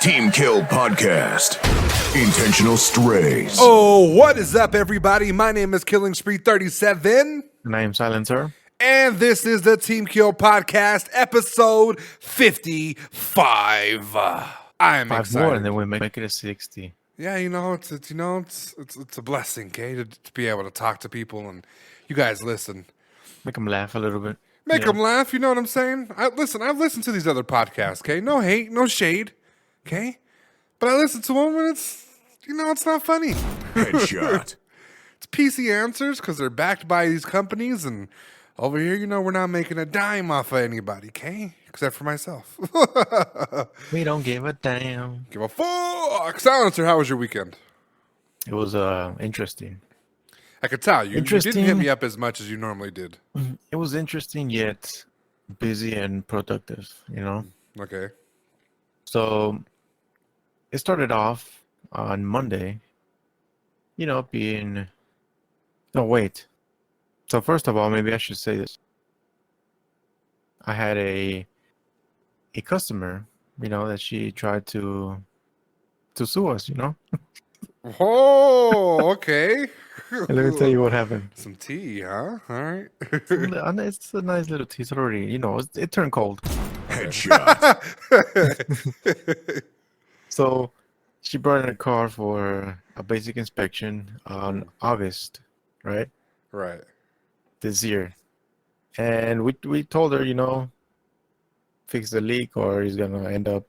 Team Kill Podcast. Intentional Strays. Oh, what is up, everybody? My name is Killing Spree 37. And I am Silencer. And this is the Team Kill Podcast, episode 55. I am 5 excited. more, and then we make it a 60. Yeah, it's a blessing, okay, to be able to talk to people and you guys listen. Make them laugh a little bit. Make them laugh, you know what I'm saying? I've listened to these other podcasts, okay? No hate, no shade, okay? But I listen to them and it's not funny. Headshot. It's PC answers because they're backed by these companies, and over here, we're not making a dime off of anybody, okay? Except for myself. We don't give a damn. Give a fuck. Silencer, how was your weekend? It was interesting. I could tell you didn't Interesting. hit me up as much as you normally did. It was interesting yet busy and productive, Okay. So it started off on Monday, being... No, wait. So first of all, maybe I should say this. I had a customer, that she tried to sue us, Oh, okay. And let me tell you what happened. Some tea, huh? All right. It's a nice little tease already. It turned cold. Headshot. So she brought in a car for a basic inspection on August, right? Right. This year. And we told her, fix the leak or he's gonna end up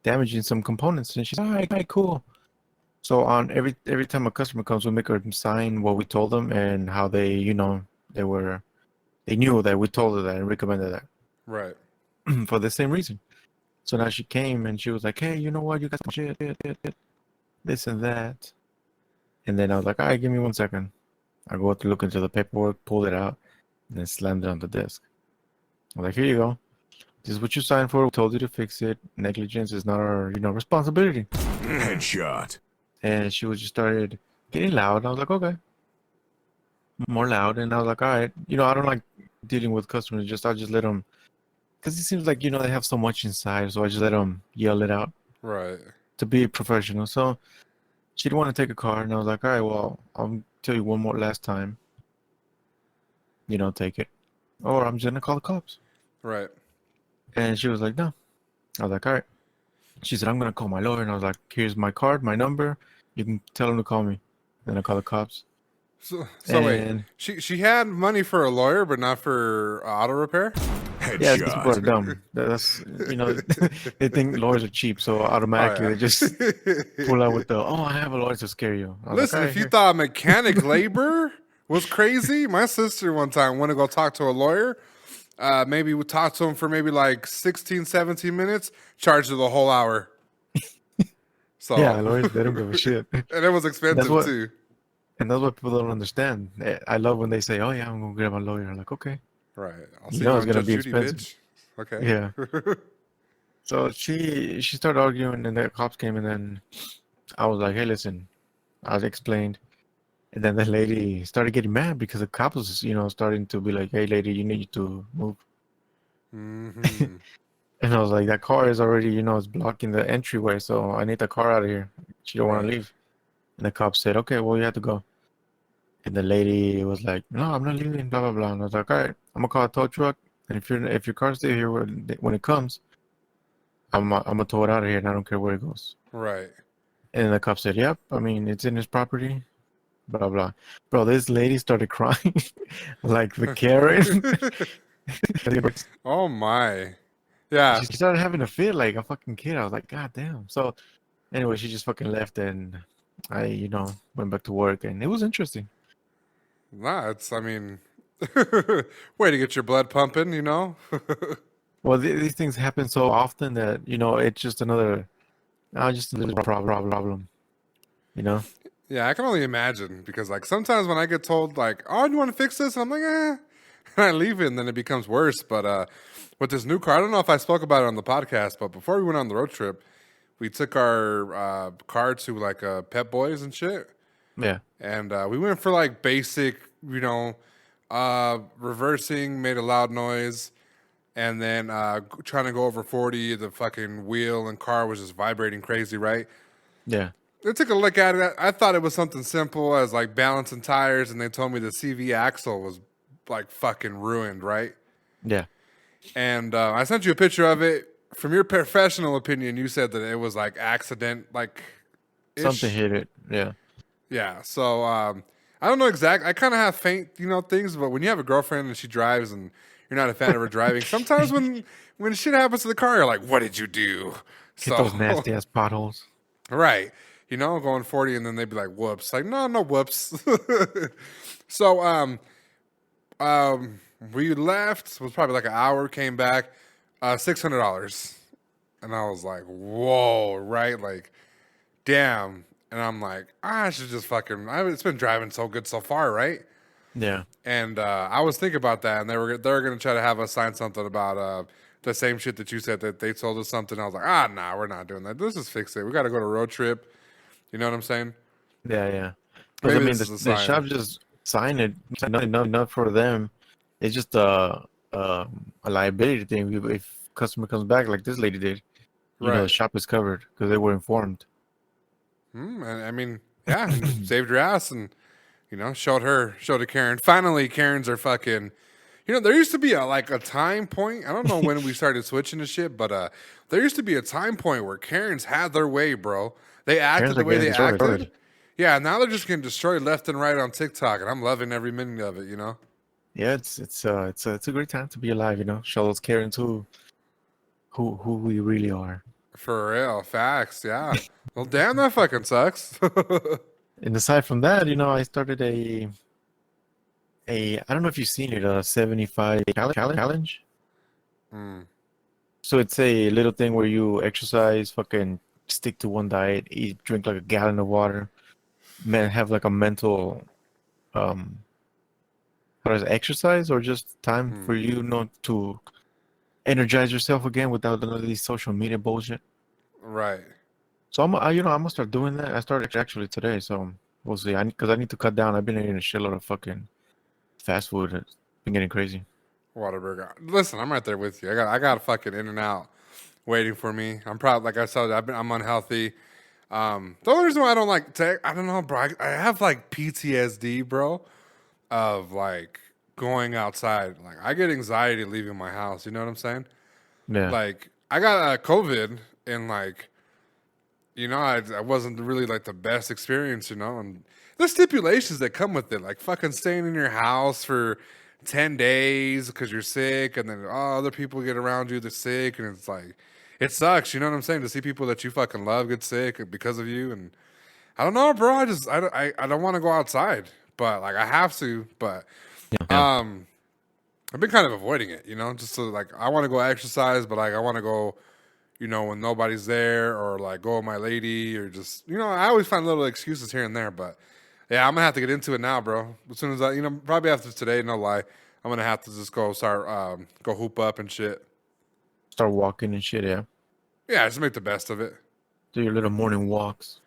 damaging some components. And she's all right, cool. So on every time a customer comes, we make her sign what we told them and how they, they knew that we told her that and recommended that. Right. For the same reason. So now she came and she was like, hey, you know what? You got some shit, this and that. And then I was like, all right, give me 1 second. I go to look into the paperwork, pulled it out, and then slammed it on the desk. I'm like, here you go. This is what you signed for. We told you to fix it. Negligence is not our, responsibility. Headshot. And she just started getting loud. I was like, okay. More loud. And I was like, all right. I don't like dealing with customers. I'll just let them. Because it seems like, they have so much inside. So I just let them yell it out. Right. To be professional. So she didn't want to take a car. And I was like, all right, well, I'll tell you one more last time. Take it. Or I'm just going to call the cops. Right. And she was like, no. I was like, all right. She said, I'm going to call my lawyer. And I was like, here's my card, my number. You can tell him to call me. Then I call the cops. So wait, she had money for a lawyer, but not for auto repair? Headshot. Yeah, these people are dumb. That's, they think lawyers are cheap. So automatically they just pull out with I have a lawyer to scare you. I was Listen, like, if you thought mechanic labor was crazy, my sister one time went to go talk to a lawyer. Maybe we talked to him for maybe like 16, 17 minutes, charged her the whole hour. So yeah, lawyers, they don't give a shit. And it was expensive too. And that's what people don't understand. I love when they say, oh yeah, I'm going to grab a lawyer. I'm like, okay. Right. I'll You see know you it's on gonna Judge be Judy, expensive. bitch. Okay. Yeah. So she started arguing, and the cops came, and then I was like, hey, listen. I was explained. And then the lady started getting mad because the cops was, starting to be like, hey, lady, you need to move. Mm-hmm. And I was like, that car is already, it's blocking the entryway, so I need the car out of here. She don't want to leave. And the cop said, okay, well, you have to go. And the lady was like, no, I'm not leaving, blah, blah, blah. And I was like, all right, I'm going to call a tow truck. And if your car's still here when it comes, I'm going to tow it out of here, and I don't care where it goes. Right. And the cop said, yep, it's in his property, blah, blah. Bro, this lady started crying like the Karen. Oh, my. Yeah. She started having a fit like a fucking kid. I was like, God damn. So anyway, she just fucking left, and I, went back to work, and it was interesting. Nah, way to get your blood pumping, Well, these things happen so often that, it's just another, just a little problem, Yeah, I can only imagine because, like, sometimes when I get told, like, oh, you want to fix this? And I'm like, eh. And I leave it, and then it becomes worse. But with this new car, I don't know if I spoke about it on the podcast, but before we went on the road trip, we took our car to, like, Pep Boys and shit. Yeah. And we went for, like, basic, reversing, made a loud noise. and then trying to go over 40, the fucking wheel and car was just vibrating crazy, right? Yeah. I took a look at it. I thought it was something simple as like balancing tires, and they told me the CV axle was like fucking ruined, right? Yeah. And I sent you a picture of it. From your professional opinion, you said that it was like accident, like Something hit it. Yeah. Yeah. So I don't know exactly. I kind of have faint, things. But when you have a girlfriend and she drives, and you're not a fan of her driving, sometimes when shit happens to the car, you're like, "What did you do?" Get those nasty ass potholes. Right. Going 40, and then they'd be like, "Whoops!" Like, no, whoops. So we left. It was probably like an hour. Came back, $600, and I was like, "Whoa!" Right? Like, damn. And I'm like, I should just it's been driving so good so far, right? Yeah. And I was thinking about that, and they're going to try to have us sign something about the same shit that you said, that they told us something. I was like, nah, we're not doing that. Let's just fix it. We got to go to a road trip. You know what I'm saying? Yeah, yeah. Because I Maybe mean, this is a the sign. shop just signed it. Not for them. It's just a liability thing. If customer comes back like this lady did, the Right. shop is covered because they were informed. I mean, yeah, and saved her ass, and showed to Karen. Finally, Karens are fucking. There used to be a time point. I don't know when we started switching to shit, but there used to be a time point where Karens had their way, bro. They acted Karens the are way they getting acted. destroyed. Yeah, now they're just getting destroyed left and right on TikTok, and I'm loving every minute of it. Yeah, it's a great time to be alive. Show those Karens who we really are. For real, facts. Yeah. Well, damn, that fucking sucks. And aside from that, I started a I don't know if you've seen it, a 75 challenge. So it's a little thing where you exercise, fucking stick to one diet, eat, drink like a gallon of water, have like a mental, how does exercise or just time for you, to energize yourself again without none of these social media bullshit. Right. So I'm gonna start doing that. I started actually today, so we'll see. Because I need to cut down. I've been eating a shitload of fucking fast food. It's been getting crazy. Whataburger. Listen, I'm right there with you. I got a fucking In-N-Out waiting for me. I'm proud. Like I said, I'm unhealthy. The only reason why I don't like tech, I don't know, bro. I have like PTSD, bro, of like going outside. Like I get anxiety leaving my house. You know what I'm saying? Yeah. Like I got COVID, and like, I wasn't really like the best experience, and the stipulations that come with it, like fucking staying in your house for 10 days because you're sick, and then other people get around you that's sick, and it's like, it sucks, you know what I'm saying, to see people that you fucking love get sick because of you. And I don't know, bro, I don't want to go outside, but like I have to, but Yeah. I've been kind of avoiding it, just so like I want to go exercise, but like I want to go, when nobody's there, or like go with my lady, or just, I always find little excuses here and there. But yeah, I'm gonna have to get into it now, bro. As soon as I, probably after today, no lie, I'm gonna have to just go start, go hoop up and shit. Start walking and shit, yeah. Yeah, just make the best of it. Do your little morning walks.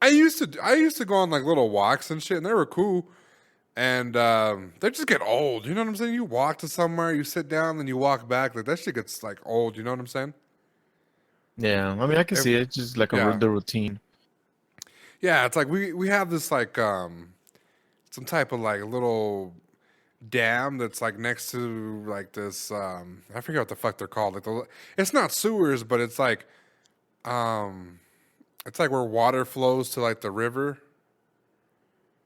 I used to go on like little walks and shit, and they were cool. And they just get old. You know what I'm saying? You walk to somewhere, you sit down, then you walk back. Like that shit gets like old. You know what I'm saying? Yeah, I mean, I can see it. It's just like the routine. Yeah, it's like we have this like some type of like little dam that's like next to like this I forget what the fuck they're called. Like it's not sewers, but it's like where water flows to like the river.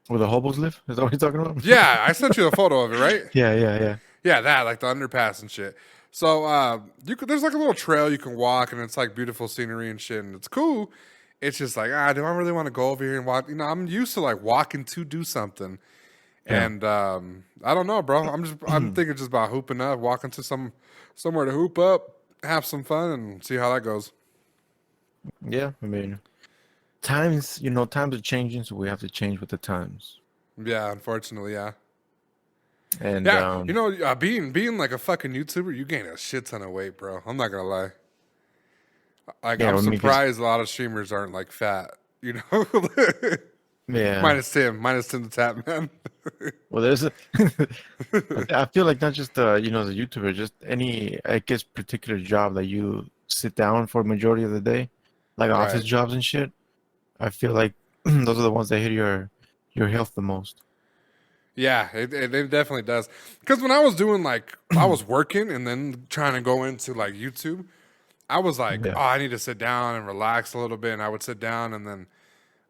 Where the hobos live? Is that what you're talking about? Yeah, I sent you a photo of it, right? Yeah. Yeah, that, like the underpass and shit. So there's like a little trail you can walk, and it's like beautiful scenery and shit, and it's cool. It's just like, do I really want to go over here and walk? I'm used to like walking to do something. Yeah. And I don't know, bro. I'm thinking just about hooping up, walking to somewhere to hoop up, have some fun, and see how that goes. Yeah, I mean, times are changing, so we have to change with the times. Yeah, unfortunately, yeah. And yeah, being like a fucking YouTuber, you gain a shit ton of weight, bro. I'm not gonna lie. Like, I'm surprised a lot of streamers aren't like fat, Yeah. Minus Tim the Tap Man. Well, there's a. I feel like not just the the YouTuber, just any I guess particular job that you sit down for majority of the day, like office Right. jobs and shit. I feel like those are the ones that hit your health the most. Yeah, it definitely does. Because when I was doing like, I was working and then trying to go into like YouTube, I was like, Yeah. oh, I need to sit down and relax a little bit. And I would sit down and then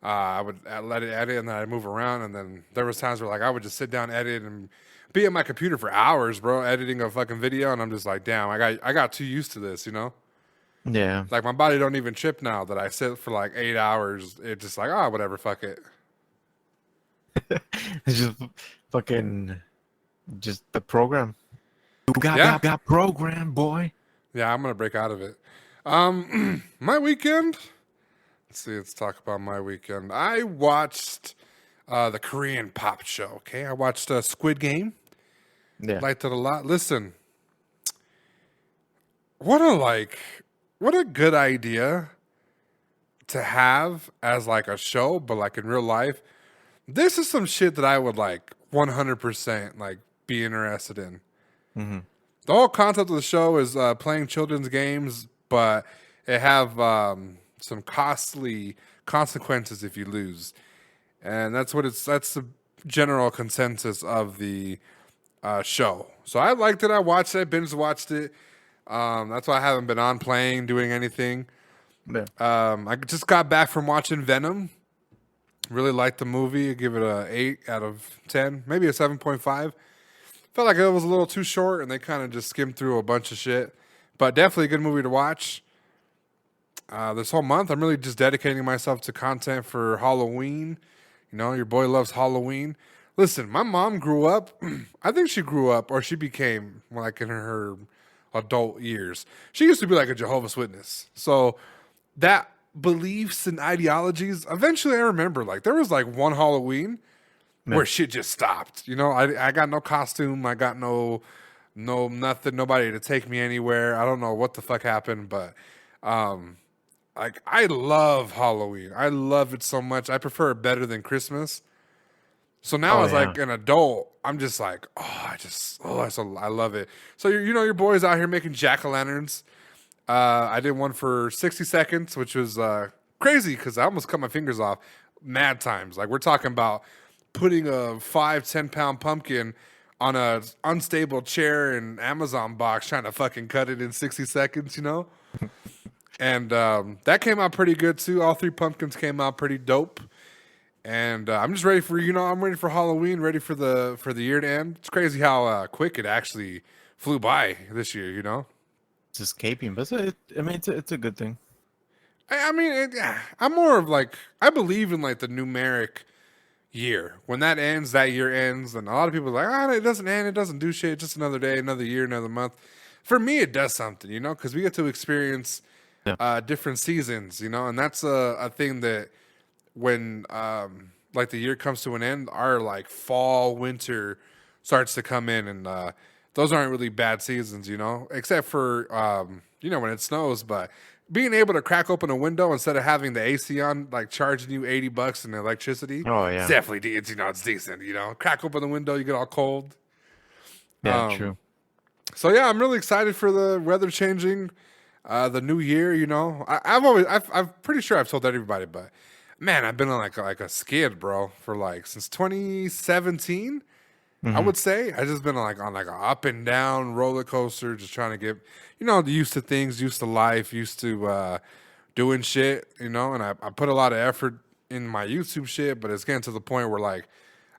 I would let it edit and then I'd move around. And then there was times where like I would just sit down, edit, and be at my computer for hours, bro, editing a fucking video. And I'm just like, damn, I got too used to this, you know? Yeah. Like my body don't even trip now that I sit for like 8 hours. It's just like, oh, whatever, fuck it. It's just fucking just the program. You Yeah. got program, boy. Yeah, I'm gonna break out of it. My weekend. Let's talk about my weekend. I watched the Korean pop show. Okay, I watched Squid Game. Yeah. Liked it a lot. Listen, what a good idea to have as like a show, but like in real life. This is some shit that I would like 100% like be interested in. Mm-hmm. The whole concept of the show is playing children's games, but it have some costly consequences if you lose, and that's the general consensus of the show. So I liked it. I watched it. I binge watched it. That's why I haven't been on playing, doing anything. Yeah. I just got back from watching Venom. Really liked the movie. I give it a 8 out of 10, maybe a 7.5. Felt like it was a little too short, and they kind of just skimmed through a bunch of shit. But definitely a good movie to watch. This whole month, I'm really just dedicating myself to content for Halloween. You know, your boy loves Halloween. Listen, my mom grew up. I think she grew up, or she became like in her adult years. She used to be like a Jehovah's Witness. So that beliefs and ideologies, eventually I remember like there was like one Halloween where shit just stopped. You know, I got no costume. I got no nothing, nobody to take me anywhere. I don't know what the fuck happened, but like I love Halloween. I love it so much. I prefer it better than Christmas. So now as like an adult, I'm just like, I love it. So your boys out here making jack-o'-lanterns. I did one for 60 seconds, which was crazy because I almost cut my fingers off mad times. Like we're talking about putting a 5-10 pound pumpkin on a unstable chair and Amazon box, trying to fucking cut it in 60 seconds, you know? And that came out pretty good too. All 3 pumpkins came out pretty dope. And I'm just ready for, I'm ready for Halloween, ready for the year to end. It's crazy how quick it actually flew by this year, you know? It's escaping, but it's a good thing. I'm more of like, I believe in like the numeric year. When that ends, that year ends. And a lot of people are like, it doesn't end. It doesn't do shit. Just another day, another year, another month. For me, it does something, you know, because we get to experience different seasons, you know, and that's a thing that when like the year comes to an end, our like fall, winter starts to come in, and those aren't really bad seasons, you know, except for when it snows. But being able to crack open a window instead of having the AC on, like charging you $80 in electricity, it's definitely it's decent, you know. Crack open the window, you get all cold. Yeah, true. So yeah, I'm really excited for the weather changing, the new year. You know, I'm pretty sure I've told everybody, but man, I've been on like a skid, bro, for like since 2017. I would say I just been on like an up and down roller coaster, just trying to get used to things, used to life, used to doing shit, you know. And I put a lot of effort in my YouTube shit, but it's getting to the point where like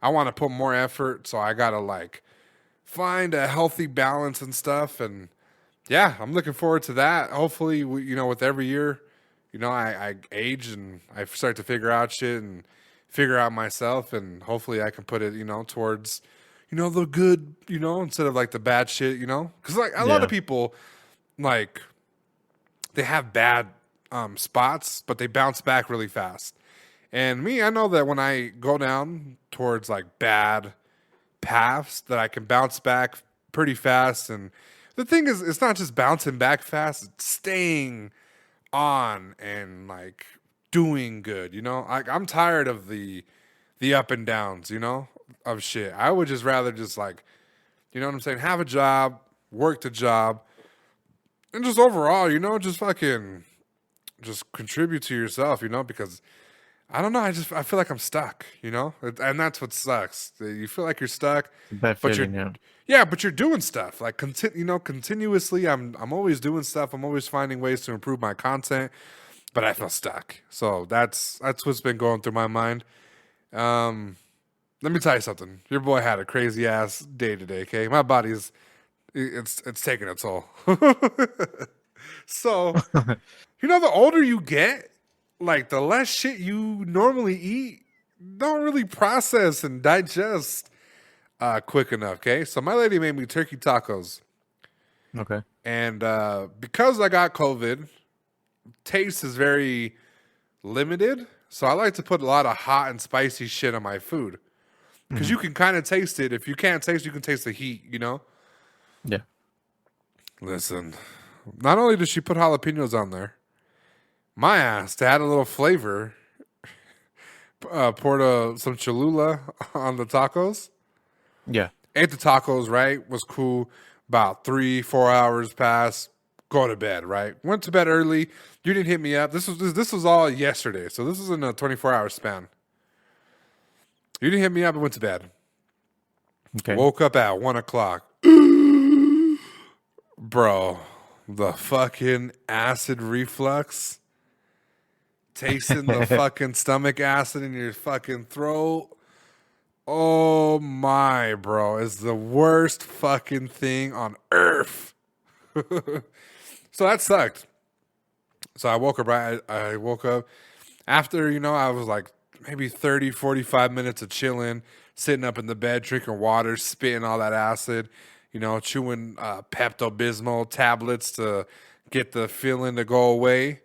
I want to put more effort, so I gotta like find a healthy balance and stuff. And yeah, I'm looking forward to that. Hopefully, with every year, I age and I start to figure out shit and figure out myself, and hopefully I can put it, towards, the good, instead of like the bad shit, because like a lot of people, like they have bad spots, but they bounce back really fast. And me, I know that when I go down towards like bad paths, that I can bounce back pretty fast. And the thing is, it's not just bouncing back fast, it's staying on and like doing good, I'm tired of the the up and downs, of shit. I would just rather just like, you know what I'm saying, have a job, work the job, and just overall, just fucking just contribute to yourself, because I don't know, I feel like I'm stuck, and that's what sucks. You feel like you're stuck, Bad but feeling, but you're doing stuff like continuously. I'm always doing stuff. I'm always finding ways to improve my content, but I feel stuck. So that's what's been going through my mind. Let me tell you something. Your boy had a crazy ass day today. Okay, my body's it's taking a toll. So, the older you get, like the less shit you normally eat don't really process and digest quick enough. Okay, so my lady made me turkey tacos, Okay. and because I got COVID, taste is very limited. So I like to put a lot of hot and spicy shit on my food because you can kind of taste it. If you can't taste, you can taste the heat. Yeah. Listen, not only does she put jalapenos on there, my ass, to add a little flavor, poured some Cholula on the tacos. Yeah. Ate the tacos, right? Was cool. About 3-4 hours passed. Go to bed, right? Went to bed early. You didn't hit me up. This was all yesterday, so this was in a 24-hour span. You didn't hit me up and went to bed. Okay. Woke up at 1:00. Bro, the fucking acid reflux. Tasting the fucking stomach acid in your fucking throat. Oh my, bro. It's the worst fucking thing on earth. So that sucked. So I woke up, right? I woke up after, I was like maybe 30, 45 minutes of chilling, sitting up in the bed, drinking water, spitting all that acid, chewing Pepto-Bismol tablets to get the feeling to go away.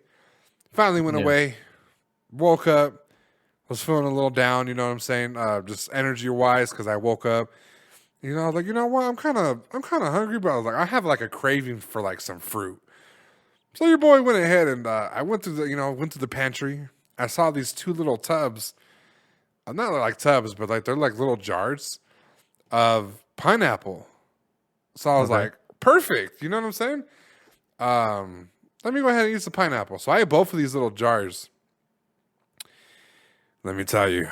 Finally went away. Woke up. Was feeling a little down, you know what I'm saying? Just energy-wise, because I woke up. I was like, you know what? I'm kind of hungry, but I was like, I have like a craving for like some fruit. So your boy went ahead and I went to the pantry. I saw these 2 little tubs. Not like tubs, but like they're like little jars of pineapple. So I was like, perfect. You know what I'm saying? Let me go ahead and eat some pineapple. So I ate both of these little jars. Let me tell you,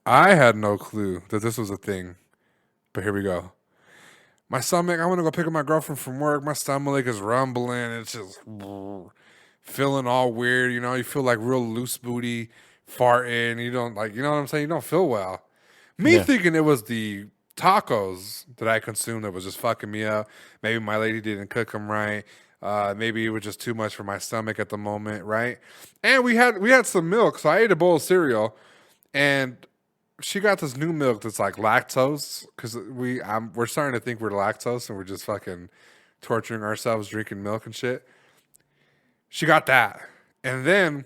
I had no clue that this was a thing. But here we go. My stomach, I want to go pick up my girlfriend from work. My stomach is rumbling. It's just feeling all weird. You feel like real loose booty farting. You don't like, you know what I'm saying? You don't feel well. Me thinking it was the tacos that I consumed that was just fucking me up. Maybe my lady didn't cook them right. Maybe it was just too much for my stomach at the moment, right? And we had some milk, so I ate a bowl of cereal, and she got this new milk that's like lactose because we're starting to think we're lactose and we're just fucking torturing ourselves drinking milk and shit. She got that, and then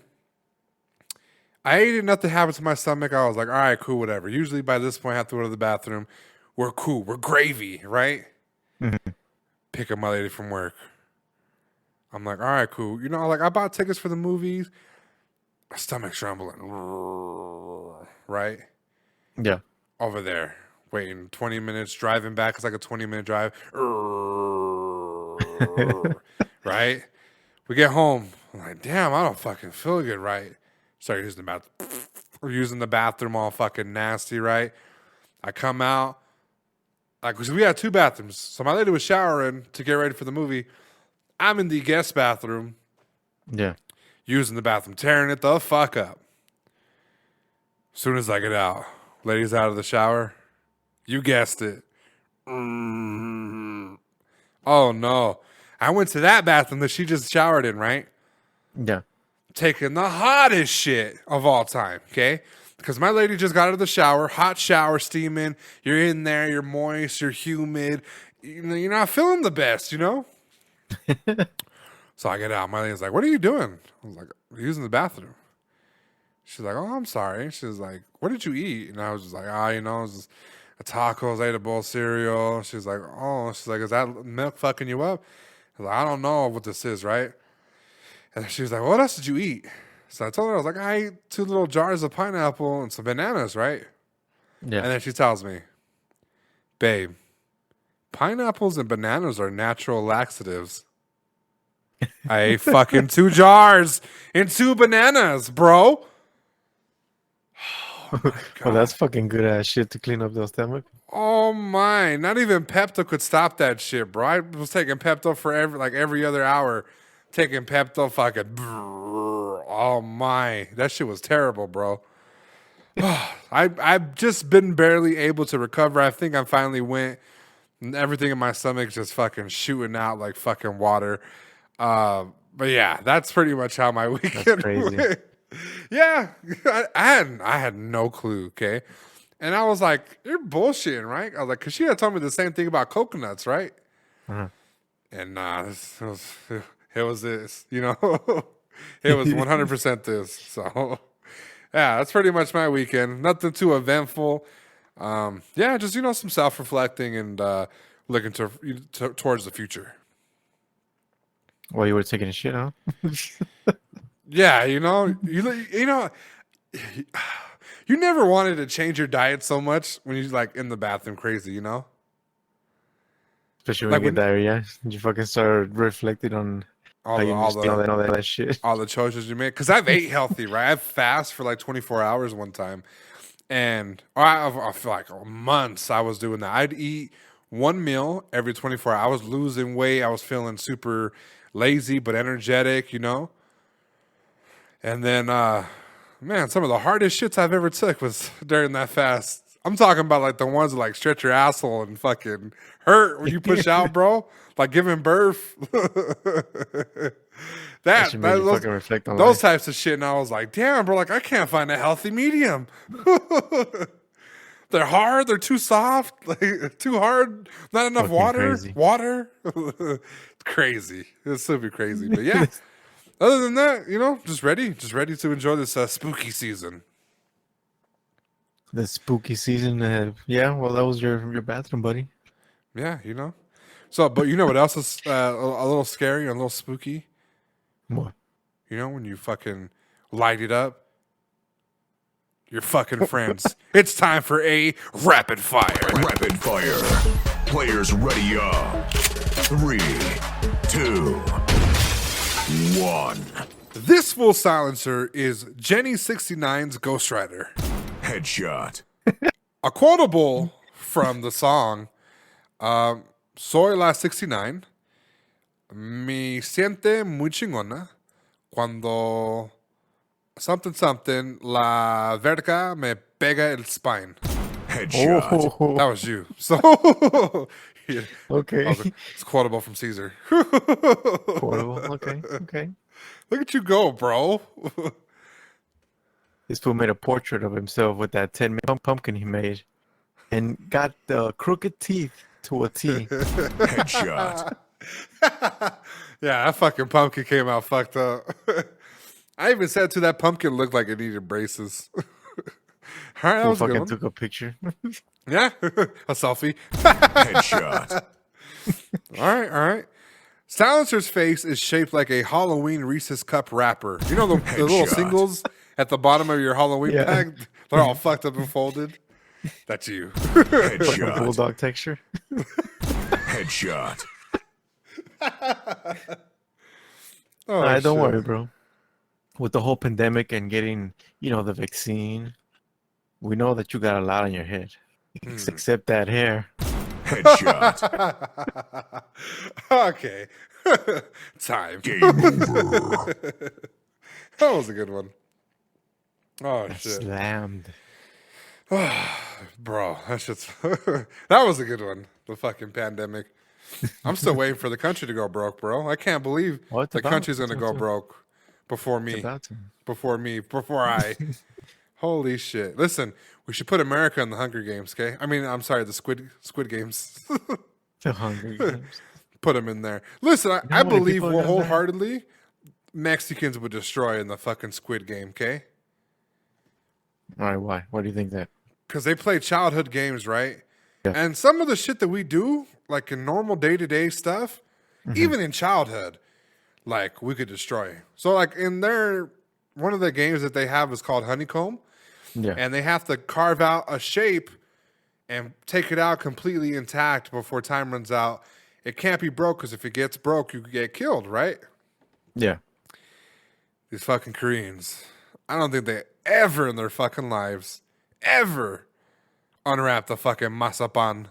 I ate enough to have it to my stomach. I was like, all right, cool, whatever. Usually by this point, I have to go to the bathroom. We're cool. We're gravy, right? Mm-hmm. Pick up my lady from work. I'm like, all right, cool. I bought tickets for the movies. My stomach's rumbling. Right? Yeah. Over there. Waiting 20 minutes, driving back. It's like a 20-minute drive. Right? We get home. I'm like, damn, I don't fucking feel good, right? Start using the bathroom. We're using the bathroom all fucking nasty, right? I come out. Because we had 2 bathrooms. So my lady was showering to get ready for the movie. I'm in the guest bathroom. Yeah. Using the bathroom, tearing it the fuck up. As soon as I get out, lady's out of the shower. You guessed it. Mm-hmm. Oh no. I went to that bathroom that she just showered in, right? Yeah. Taking the hottest shit of all time, okay? Because my lady just got out of the shower, hot shower, steaming. You're in there, you're moist, you're humid. You're not feeling the best, So I get out. My lady's like, what are you doing? I was like, using the bathroom. She's like, oh, I'm sorry. She's like, what did you eat? And I was just like, it was just a tacos, I ate a bowl of cereal. She's like, is that milk fucking you up? I was like, I don't know what this is, right? And she was like, what else did you eat? So I told her, I was like, I ate 2 little jars of pineapple and some bananas, right? Yeah. And then she tells me, babe, pineapples and bananas are natural laxatives. I ate fucking 2 jars and 2 bananas, bro. Well, that's fucking good ass shit to clean up the stomach. Oh my! Not even Pepto could stop that shit, bro. I was taking Pepto for every other hour, taking Pepto fucking. Oh my! That shit was terrible, bro. I've just been barely able to recover. I think I finally went. And everything in my stomach just fucking shooting out like fucking water. But yeah, that's pretty much how my weekend crazy. went. Yeah, I had no clue. Okay, and I was like, "You're bullshitting, right?" I was like, "Cause she had told me the same thing about coconuts, right?" Uh-huh. And it was this, you know, it was 100% this. So yeah, that's pretty much my weekend. Nothing too eventful. Yeah, just some self-reflecting and looking towards the future. Well, you were taking a shit, huh? Yeah, you never wanted to change your diet so much when you're like in the bathroom crazy, Especially when Like you get diarrhea. You fucking start reflecting on all how the you all just all the that shit. all the choices you make. Because I've ate healthy, right? I've fast for like 24 hours one time, and I feel like months I was doing that. I'd eat one meal every 24 hours. I was losing weight. I was feeling super lazy but energetic, And then, man, some of the hardest shits I've ever took was during that fast. I'm talking about like the ones that like stretch your asshole and fucking hurt when you push out, bro. Like giving birth. That should make you fucking reflect on those life. types of shit. And I was like, damn, bro, like I can't find a healthy medium. They're hard. They're too soft. Like too hard. Not enough Fucking water. crazy. Water. Crazy. It's super crazy. But yeah. Other than that, just ready to enjoy this spooky season. The spooky season. Yeah, well, that was your bathroom, buddy. Yeah, So, but you know what else is a little scary and a little spooky? What? When you fucking light it up, your fucking friends. It's time for a rapid fire. Rapid fire. Players ready up. 3, 2, 1. This full silencer is Jenny69's Ghost Rider. Headshot. A quotable from the song, Soy la 69, me siente muy chingona cuando something, la verga me pega el spine. Headshot. Oh, That was you. So, yeah, okay. it's quotable from Caesar. Portable. Okay. Look at you go, bro. This fool made a portrait of himself with that 10 pumpkin he made, and got the crooked teeth to a T. Headshot. Yeah, that fucking pumpkin came out fucked up. I even said to that pumpkin looked like it needed braces. All right, that Fool was a good fucking one. took a picture. Yeah, a selfie. Headshot. All right. Silencer's face is shaped like a Halloween Reese's Cup wrapper. You know the little Headshot. singles at the bottom of your Halloween Yeah. bag? They're all fucked up and folded. That's you. Fucking Headshot. bulldog texture. Headshot. Oh, Alright, don't shit. worry, bro. With the whole pandemic and getting, the vaccine, we know that you got a lot on your head. Except that hair. Headshot. Okay. Time. Game over. That was a good one. Oh, shit. Slammed. Bro, that shit's... that was a good one. The fucking pandemic. I'm still waiting for the country to go broke, bro. I can't believe Oh, it's the about- country's going to it's go about to. broke before me. About to. Before I. Holy shit. Listen, we should put America in the Hunger Games, okay? I'm sorry, the Squid Games. The Hunger Games. Put them in there. Listen, I how many believe people are gonna die? wholeheartedly Mexicans would destroy in the fucking Squid Game, okay? Alright, why? Why do you think that? Because they play childhood games, right? Yeah. And some of the shit that we do, like in normal day-to-day stuff, even in childhood, like we could destroy. So like in one of the games that they have is called Honeycomb. Yeah. and they have to carve out a shape and take it out completely intact before time runs out. It can't be broke because if it gets broke, you could get killed, right? Yeah. These fucking Koreans. I don't think they ever in their fucking lives ever unwrap the fucking masapan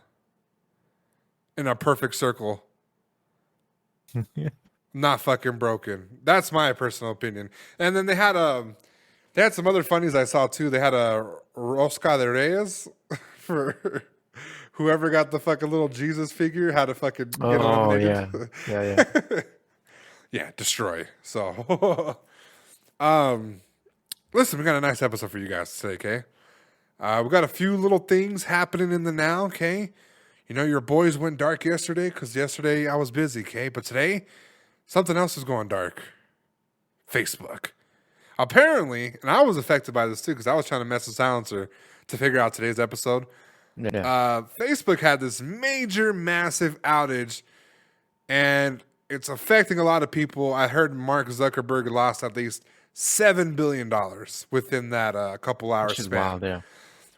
in a perfect circle. Not fucking broken. That's my personal opinion. And then they had some other funnies I saw too. They had a Rosca de Reyes for whoever got the fucking little Jesus figure had to fucking get Oh eliminated. yeah. Yeah. Yeah, destroy. So listen, we got a nice episode for you guys today, okay? We got a few little things happening in the now, okay? You know, your boys went dark yesterday because yesterday I was busy, okay? But today, something else is going dark. Facebook. Apparently, and I was affected by this too because I was trying to mess with Silencer to figure out today's episode. Yeah. Facebook had this major, massive outage, and it's affecting a lot of people. I heard Mark Zuckerberg lost at least $7 billion within that couple hours Which is span. wild, yeah.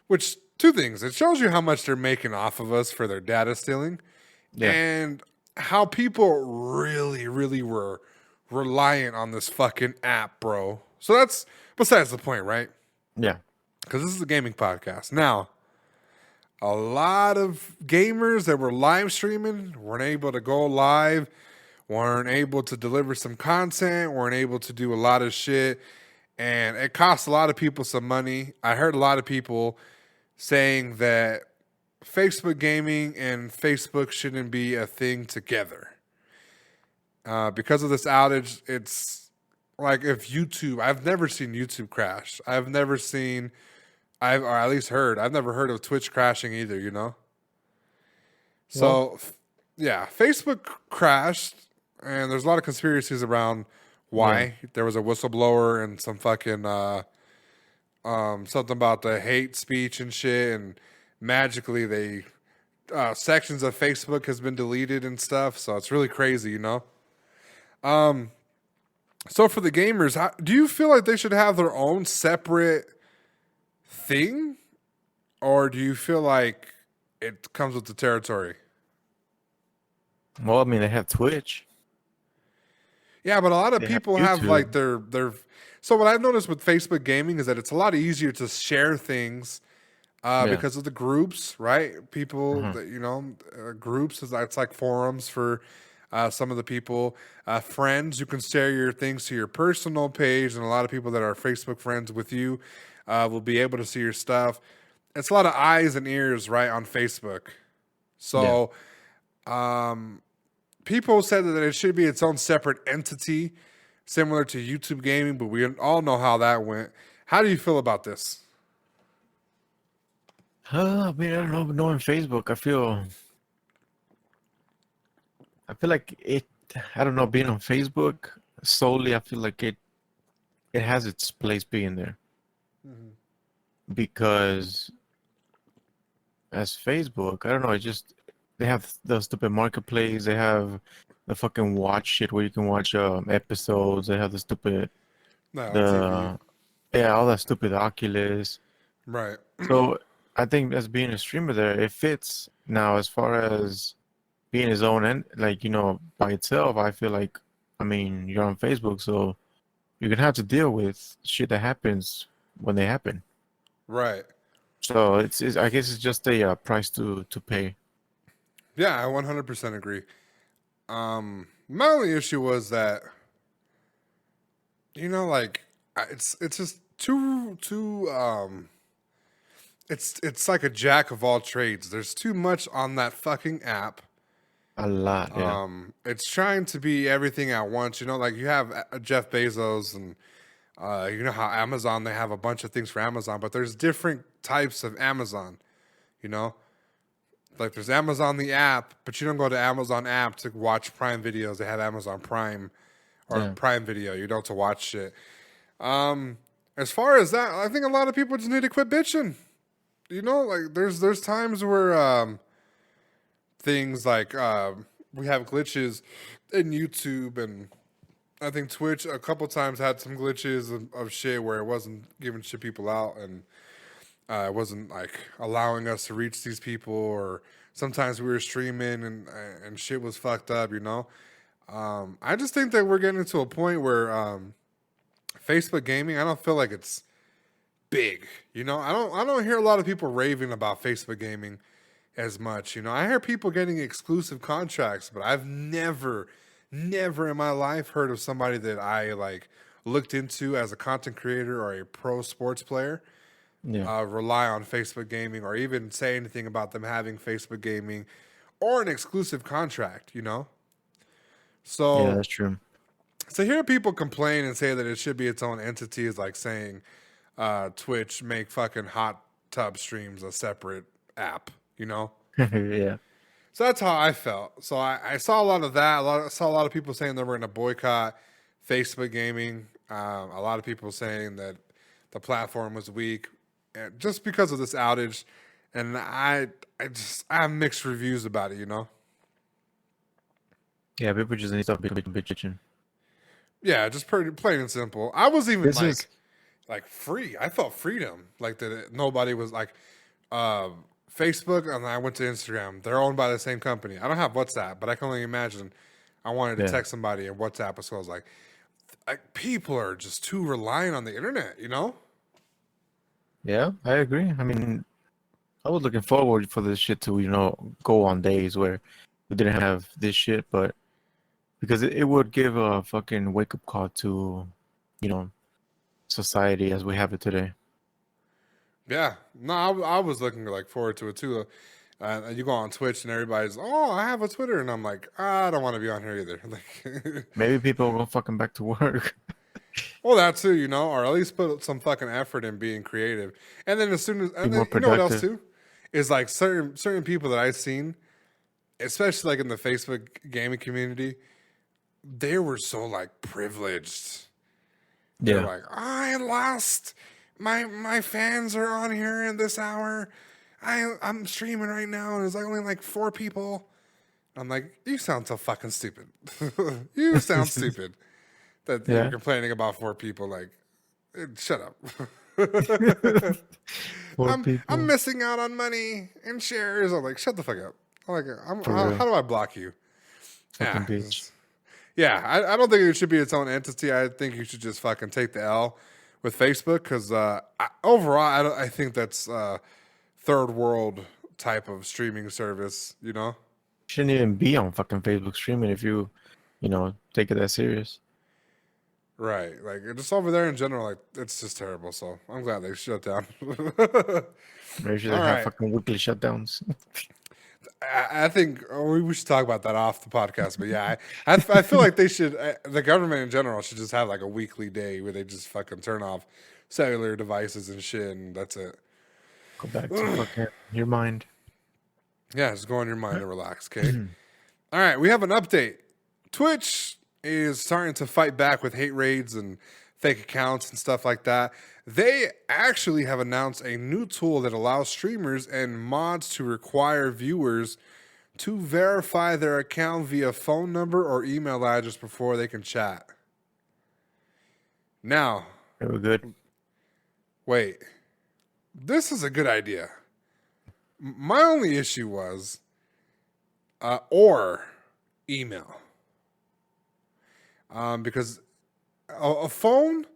Which, two things. It shows you how much they're making off of us for their data stealing, Yeah. and how people really, really were reliant on this fucking app, bro. So that's besides the point, right? Yeah. Because this is a gaming podcast. Now, a lot of gamers that were live streaming weren't able to go live, weren't able to deliver some content, weren't able to do a lot of shit, and it cost a lot of people some money. I heard a lot of people saying that Facebook gaming and Facebook shouldn't be a thing together. Because of this outage, it's like if YouTube, I've never seen YouTube crash. Or at least heard. I've never heard of Twitch crashing either, you know? So, yeah, Facebook crashed, and there's a lot of conspiracies around why. Yeah. There was a whistleblower and some fucking, something about the hate speech and shit, and magically sections of Facebook has been deleted and stuff, so it's really crazy, you know? So for the gamers, do you feel like they should have their own separate thing, or do you feel like it comes with the territory? Well, I mean, they have Twitch. Yeah, but a lot of They have people have YouTube. like their. So what I've noticed with Facebook gaming is that it's a lot easier to share things because of the groups, right? People that groups it's like forums for some of the people, friends. You can share your things to your personal page, and a lot of people that are Facebook friends with you will be able to see your stuff. It's a lot of eyes and ears, right, on Facebook. So, people said that it should be its own separate entity, similar to YouTube gaming, but we all know how that went. How do you feel about this? I mean, I don't know. Knowing Facebook, I feel like it. I don't know. Being on Facebook solely, I feel like it has its place being there because as Facebook, I don't know. It just they have the stupid marketplace. They have the fucking watch shit where you can watch episodes. They have the stupid TV. all that stupid Oculus. Right. So I think as being a streamer there, it fits. Now, as far as being his own and by itself, I feel like, I mean, you're on Facebook, so you're gonna have to deal with shit that happens when they happen. Right. So it's I guess it's just a price to pay. Yeah, I 100% agree. My only issue was that, it's just too it's like a jack of all trades. There's too much on that fucking app. A lot, yeah. It's trying to be everything at once. Like you have Jeff Bezos and you know how Amazon, they have a bunch of things for Amazon, but there's different types of Amazon, Like there's Amazon the app, but you don't go to Amazon app to watch Prime videos. They have Amazon Prime or Prime Video, to watch shit. As far as that, I think a lot of people just need to quit bitching. Like there's times where things like we have glitches in YouTube and I think Twitch a couple times had some glitches of shit where it wasn't giving shit people out, and it wasn't like allowing us to reach these people, or sometimes we were streaming and shit was fucked up, you know. I just think that we're getting to a point where Facebook gaming, I don't feel like it's big, you know. I don't hear a lot of people raving about Facebook gaming as much, you know. I hear people getting exclusive contracts, but I've never in my life heard of somebody that I like looked into as a content creator or a pro sports player rely on Facebook gaming, or even say anything about them having Facebook gaming or an exclusive contract, you know. So Yeah, that's true. to hear people complain and say that it should be its own entity is like saying Twitch make fucking hot tub streams a separate app, you know. Yeah. So that's how I felt. So I saw a lot of that. I saw a lot of people saying they were going to boycott Facebook gaming. A lot of people saying that the platform was weak just because of this outage. And I have mixed reviews about it, you know? Yeah, people just need to stop bitching. Yeah, just plain and simple. I was even This is like free. I felt freedom. Like that nobody was like Facebook, and I went to Instagram. They're owned by the same company. I don't have WhatsApp, but I can only imagine I wanted to text somebody and WhatsApp, so I was like people are just too reliant on the internet, you know? Yeah, I agree. I mean, I was looking forward for this shit to, you know, go on days where we didn't have this shit, but because it would give a fucking wake up call to, you know, society as we have it today. Yeah, no, I was looking like forward to it too. You go on Twitch and everybody's, oh, I have a Twitter, and I'm like, I don't want to be on here either. Like, Maybe people will go fucking back to work. well, that too, you know, or at least put some fucking effort in being creative. And then as soon as, and then, you know what else too, is like certain people that I've seen, especially like in the Facebook gaming community, they were so like privileged. They're like, I lost my fans are on here in this hour. I'm streaming right now, and there's like only like 4 people. I'm like, you sound so fucking stupid. You sound stupid that you're complaining about 4 people. Like, shut up. I'm missing out on money and shares. I'm like, shut the fuck up. I'm like, how do I block you? Fucking bitch. Yeah, I don't think it should be its own entity. I think you should just fucking take the L with Facebook, because overall, I think that's third world type of streaming service, you know? Shouldn't even be on fucking Facebook streaming if you know, take it that serious. Right. Like, just over there in general, like, it's just terrible. So I'm glad they shut down. Maybe should have fucking weekly shutdowns. I think we should talk about that off the podcast. But yeah, I feel like they should, the government in general should just have like a weekly day where they just fucking turn off cellular devices and shit, and that's it. Go back to fucking your mind. Yeah, just go on your mind and relax, okay? All right, we have an update. Twitch is starting to fight back with hate raids and fake accounts and stuff like that. They actually have announced a new tool that allows streamers and mods to require viewers to verify their account via phone number or email address before they can chat. Now, Very good. wait. This is a good idea. My only issue was or email. Because a phone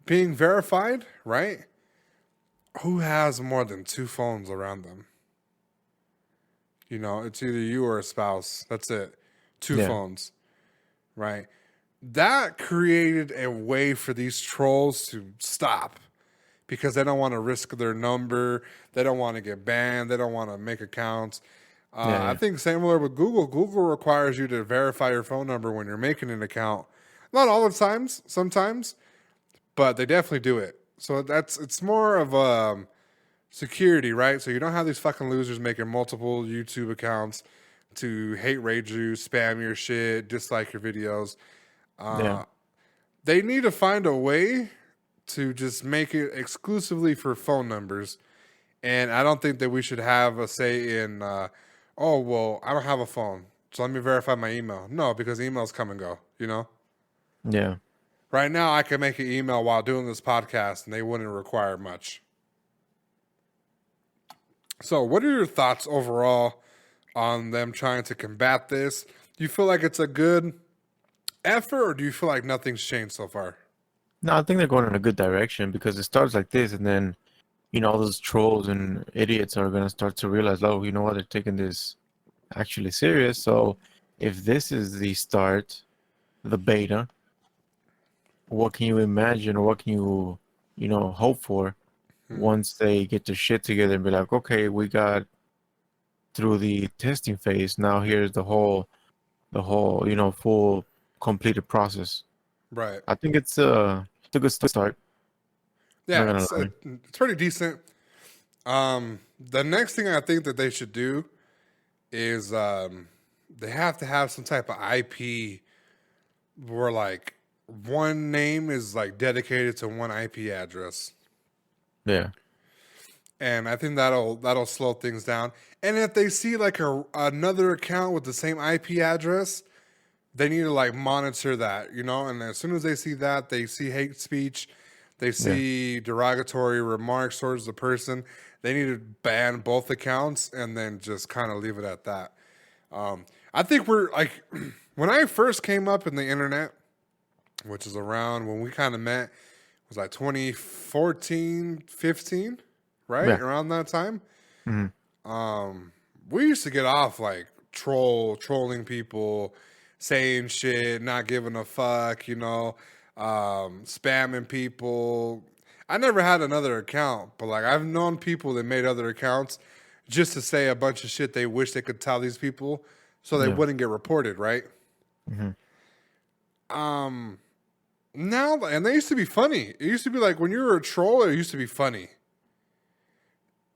being verified, right? Who has more than 2 phones around them? You know, it's either you or a spouse. That's it. 2 phones, right? That created a way for these trolls to stop, because they don't want to risk their number. They don't want to get banned. They don't want to make accounts. I think similar with Google. Google requires you to verify your phone number when you're making an account. Not all the times, sometimes, but they definitely do it. So it's more of security, right? So you don't have these fucking losers making multiple YouTube accounts to hate rage you, spam your shit, dislike your videos. They need to find a way to just make it exclusively for phone numbers. And I don't think that we should have a say in, oh, well, I don't have a phone, so let me verify my email. No, because emails come and go, you know? Yeah. Right now, I can make an email while doing this podcast, and they wouldn't require much. So, what are your thoughts overall on them trying to combat this? Do you feel like it's a good effort, or do you feel like nothing's changed so far? No, I think they're going in a good direction because it starts like this, and then all those trolls and idiots are gonna start to realize, oh, you know what, they're taking this actually serious. So if this is the start, the beta, what can you imagine, or what can you, hope for once they get their shit together and be like, okay, we got through the testing phase. Now here's the whole, full completed process. Right. I think it's a good start. Not Yeah, gonna it's, lie. it's pretty decent. The next thing I think that they should do is they have to have some type of IP where like one name is like dedicated to one IP address. Yeah. And I think that'll slow things down. And if they see like another account with the same IP address, they need to like monitor that, And as soon as they see that, they see hate speech, they see derogatory remarks towards the person, they need to ban both accounts and then just kind of leave it at that. I think we're like when I first came up in the internet, which is around when we kind of met, it was like 2014, 15. Right? Yeah. Around that time. Mm-hmm. We used to get off like trolling people, saying shit, not giving a fuck, spamming people. I never had another account, but like I've known people that made other accounts just to say a bunch of shit they wish they could tell these people so they wouldn't get reported, right? Mm-hmm. Now, and they used to be funny. It used to be like when you were a troll, it used to be funny.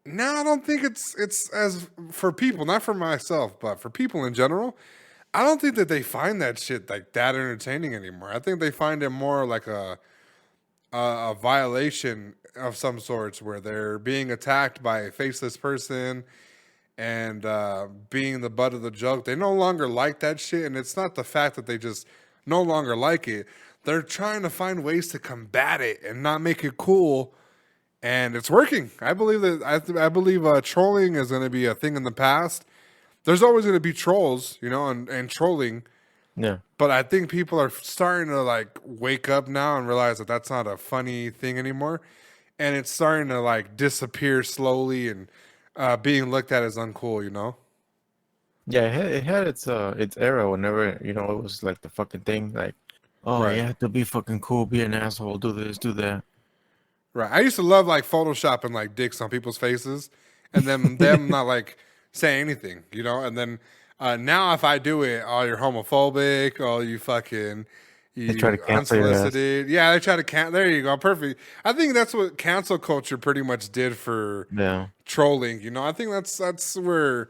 Now I don't think it's as for people, not for myself, but for people in general. I don't think that they find that shit like that entertaining anymore. I think they find it more like a violation of some sorts where they're being attacked by a faceless person and being the butt of the joke. They no longer like that shit, and it's not the fact that they just no longer like it. They're trying to find ways to combat it and not make it cool. And it's working. I believe that. I believe trolling is going to be a thing in the past. There's always going to be trolls, and trolling. Yeah. But I think people are starting to like wake up now and realize that that's not a funny thing anymore, and it's starting to like disappear slowly and being looked at as uncool. Yeah, it had its era whenever, it was like the fucking thing, like, oh, Right. you have to be fucking cool, be an asshole, do this, do that. Right. I used to love like photoshopping like dicks on people's faces and them not like saying anything, and then now if I do it, oh, you're homophobic, oh, you fucking They try to cancel your ass. unsolicited. Yeah, they try to there you go. Perfect. I think that's what cancel culture pretty much did for Yeah. trolling, I think that's where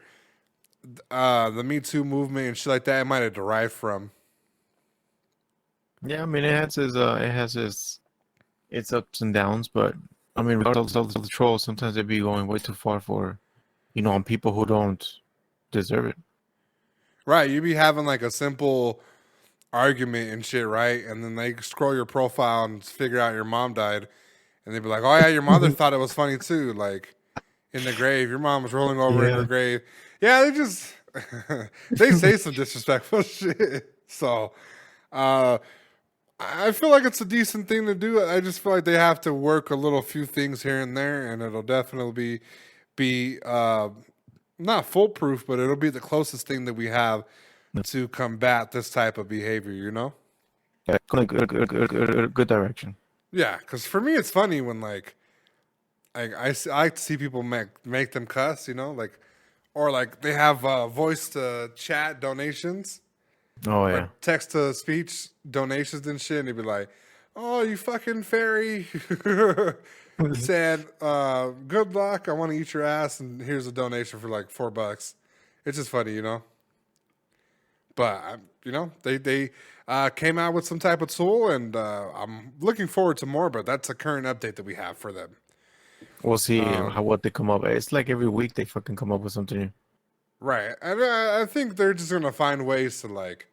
the Me Too movement and shit like that might have derived from. Yeah, I mean, it has its ups and downs, but I mean, regardless of the trolls, sometimes they be going way too far for, on people who don't deserve it. Right. You be having like a simple argument and shit, right? And then they scroll your profile and figure out your mom died. And they be like, oh, yeah, your mother thought it was funny too. Like in the grave, your mom was rolling over in the grave. Yeah, they just, they say some disrespectful shit. So, I feel like it's a decent thing to do. I just feel like they have to work a little few things here and there, and it'll definitely be not foolproof, but it'll be the closest thing that we have to combat this type of behavior. Yeah, going good direction. Yeah, because for me, it's funny when like I see people make them cuss, like, or like they have voice to chat donations. Oh yeah. Text to speech donations and shit, and they'd be like, "Oh, you fucking fairy," said, "Good luck. I want to eat your ass, and here's a donation for like $4." It's just funny, But they came out with some type of tool, and I'm looking forward to more. But that's a current update that we have for them. We'll see what they come up. It's like every week they fucking come up with something new. Right, and I think they're just gonna find ways to like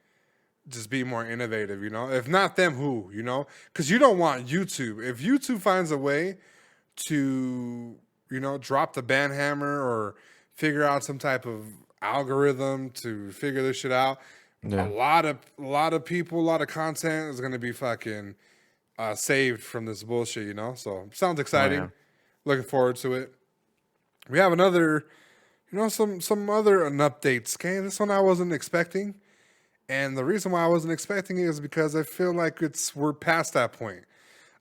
just be more innovative, you know? If not them, who, you know? Because you don't want YouTube. If YouTube finds a way to, you know, drop the ban hammer or figure out some type of algorithm to figure this shit out, a Yeah. lot of people, a lot of content is gonna be fucking saved from this bullshit, you know? So sounds exciting. yeah. Looking forward to it. We have another, you know, some other an updates. Okay, this one I wasn't expecting. And the reason why I wasn't expecting it is because I feel like we're past that point.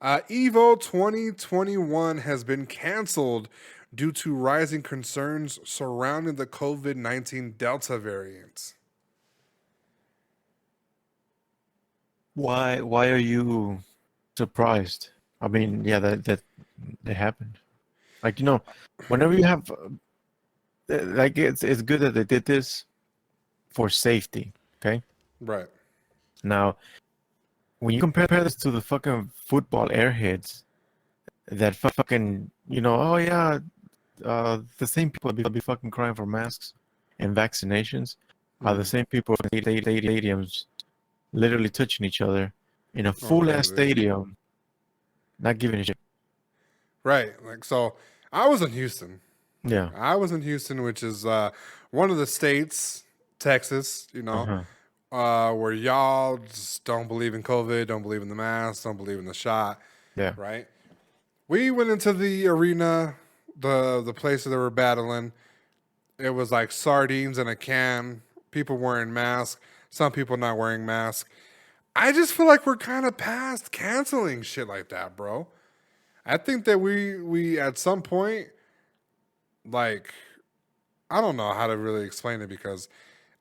Evo 2021 has been canceled due to rising concerns surrounding the COVID-19 Delta variant. Why are you surprised? I mean, yeah, that happened. Like, you know, whenever you have like it's good that they did this for safety, okay? Right. Now, when you compare this to the fucking football airheads that fucking, you know, oh yeah, the same people that be fucking crying for masks and vaccinations are the same people in stadiums literally touching each other in a full ass crazy. stadium, not giving a shit. Right. Like, so I was in Houston. Yeah. I was in Houston, which is one of the states, Texas, you know, where y'all just don't believe in COVID, don't believe in the mask, don't believe in the shot. Yeah. Right. We went into the arena, the place that they were battling. It was like sardines in a can, people wearing masks, some people not wearing masks. I just feel like we're kind of past canceling shit like that, bro. I think that we at some point, like, I don't know how to really explain it because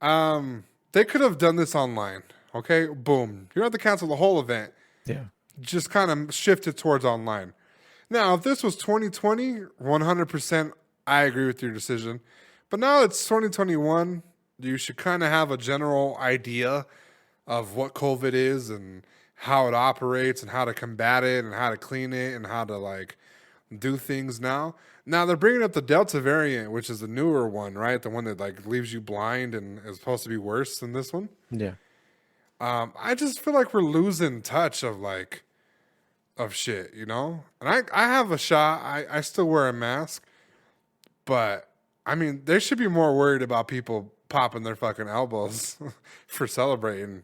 they could have done this online. Okay, boom. You don't have to cancel the whole event. Yeah. Just kind of shift it towards online. Now, if this was 2020, 100% I agree with your decision. But now it's 2021. You should kind of have a general idea of what COVID is and how it operates and how to combat it and how to clean it and how to like do things now. Now they're bringing up the Delta variant, which is the newer one, right? The one that like leaves you blind and is supposed to be worse than this one. Yeah. I just feel like we're losing touch of like of shit, you know? And I have a shot. I still wear a mask, but I mean, they should be more worried about people popping their fucking elbows for celebrating,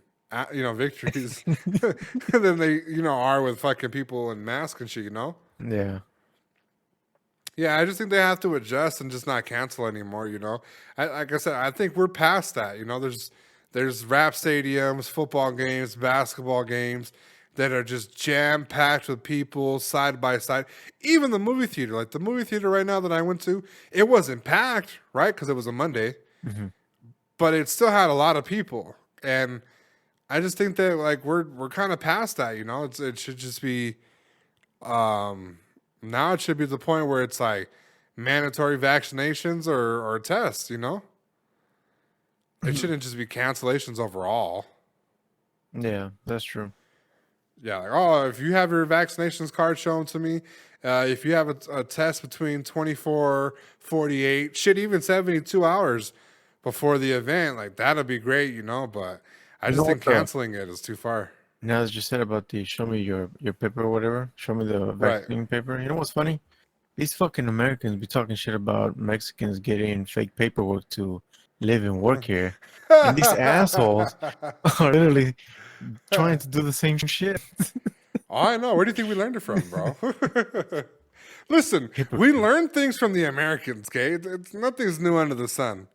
you know, victories than they, you know, are with fucking people in masks and shit, you know? Yeah. Yeah, I just think they have to adjust and just not cancel anymore, you know? Like I said, I think we're past that, you know? There's rap stadiums, football games, basketball games that are just jam-packed with people side by side. Even the movie theater, like the movie theater right now that I went to, it wasn't packed, right? Because it was a Monday. But it still had a lot of people. And I just think that like we're kind of past that, you know? It should just be now it should be the point where it's like mandatory vaccinations or tests, you know? It shouldn't just be cancellations overall. Yeah, that's true. Yeah, like, oh, if you have your vaccinations card shown to me, if you have a test between 24, 48, shit, even 72 hours before the event, like that'd be great, you know? But I just think canceling it is too far. Now, as you said about the show me your paper or whatever, show me the vaccine paper. You know what's funny? These fucking Americans be talking shit about Mexicans getting fake paperwork to live and work here. And these assholes are literally trying to do the same shit. Oh, I know. Where do you think we learned it from, bro? Listen, we learn things from the Americans, okay? Nothing's new under the sun.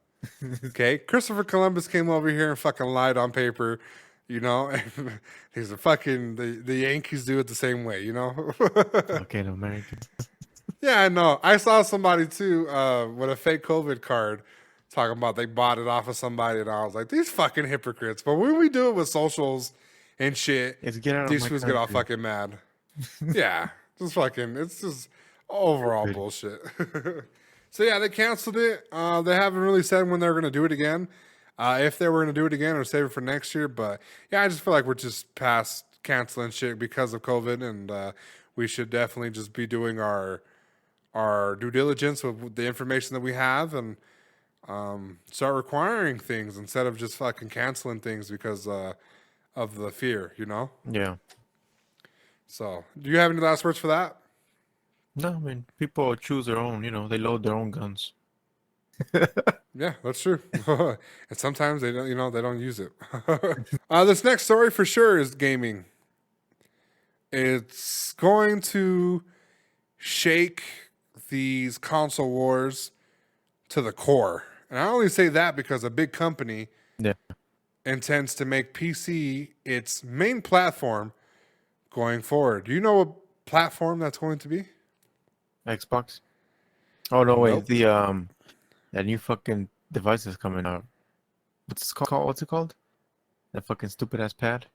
Okay? Christopher Columbus came over here and fucking lied on paper, you know? He's a fucking, the Yankees do it the same way, you know? Fucking Americans. Yeah, I know. I saw somebody too with a fake COVID card talking about they bought it off of somebody, and I was like, these fucking hypocrites. But when we do it with socials and shit, these fools get all fucking mad. Yeah, just fucking, it's just overall bullshit. So yeah, they canceled it. They haven't really said when they're going to do it again. If they were going to do it again or save it for next year. But yeah, I just feel like we're just past canceling shit because of COVID, and we should definitely just be doing our due diligence with the information that we have and start requiring things instead of just fucking canceling things because of the fear, you know? Yeah. So, do you have any last words for that? No, I mean, people choose their own, they load their own guns. Yeah, that's true. And sometimes they don't, they don't use it. This next story for sure is gaming. It's going to shake these console wars to the core. And I only say that because a big company Yeah. intends to make PC its main platform going forward. Do you know what platform that's going to be? Xbox. Oh no, wait. Nope. That new fucking device is coming out. What's it called? What's it called? That fucking stupid ass pad.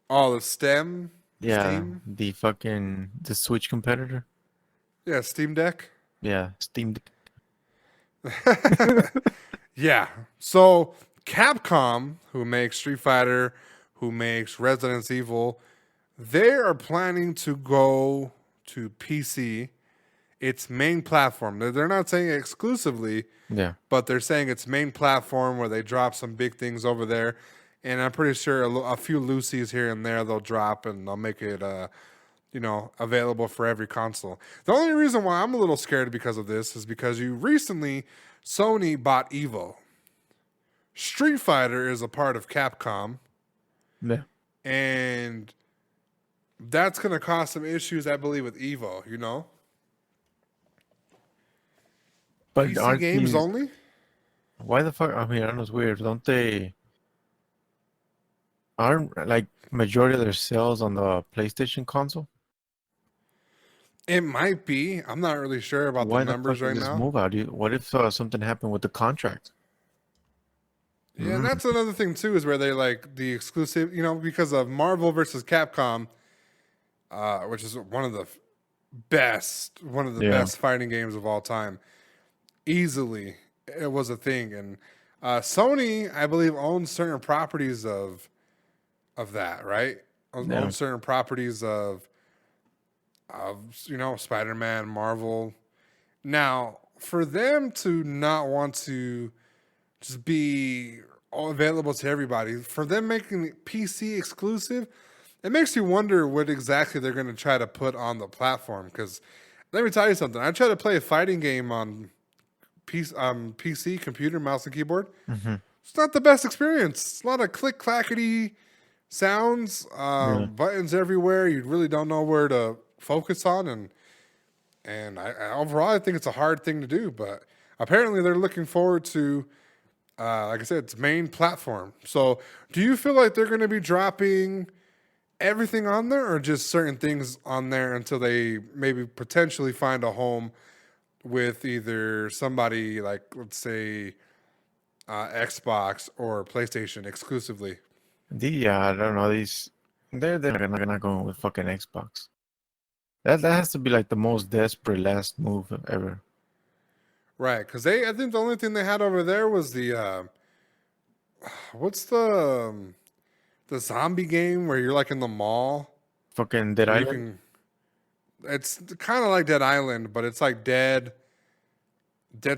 Oh, the STEM? Yeah, Steam? the Switch competitor. Yeah, Steam Deck. Yeah, Steam. Yeah. So Capcom, who makes Street Fighter, who makes Resident Evil, they are planning to go to PC, its main platform. They're not saying exclusively, Yeah. but they're saying its main platform where they drop some big things over there. And I'm pretty sure a few Lucy's here and there they'll drop and they'll make it, available for every console. The only reason why I'm a little scared because of this is because Sony bought Evo. Street Fighter is a part of Capcom, Yeah. and that's going to cause some issues, I believe, with Evo, But PC aren't games these- only? Why the fuck? I mean, I don't know. It's weird. Don't they? Aren't like majority of their sales on the PlayStation console? It might be. I'm not really sure about Why the numbers fuck right did this now. move out? What if something happened with the contract? Yeah, and that's another thing too, is where they like the exclusive, because of Marvel versus Capcom, which is one of the best fighting games of all time. Easily, it was a thing, and Sony, I believe, owns certain properties of that, right? Yeah. Owns certain properties of Spider-Man, Marvel. Now, for them to not want to just be all available to everybody, for them making it PC exclusive, it makes you wonder what exactly they're going to try to put on the platform. Because let me tell you something. I tried to play a fighting game on PC, computer, mouse, and keyboard. Mm-hmm. It's not the best experience. It's a lot of click clackety sounds, buttons everywhere. You really don't know where to focus on, and I overall I think it's a hard thing to do. But apparently they're looking forward to, like I said, its main platform. So do you feel like they're going to be dropping everything on there, or just certain things on there until they maybe potentially find a home with either somebody like, let's say, Xbox or PlayStation exclusively? I don't know. They're not going with fucking Xbox. That has to be like the most desperate last move ever. Right, because I think the only thing they had over there was the, what's the zombie game where you're like in the mall? Fucking Dead You Island. It's kind of like Dead Island, but it's like Dead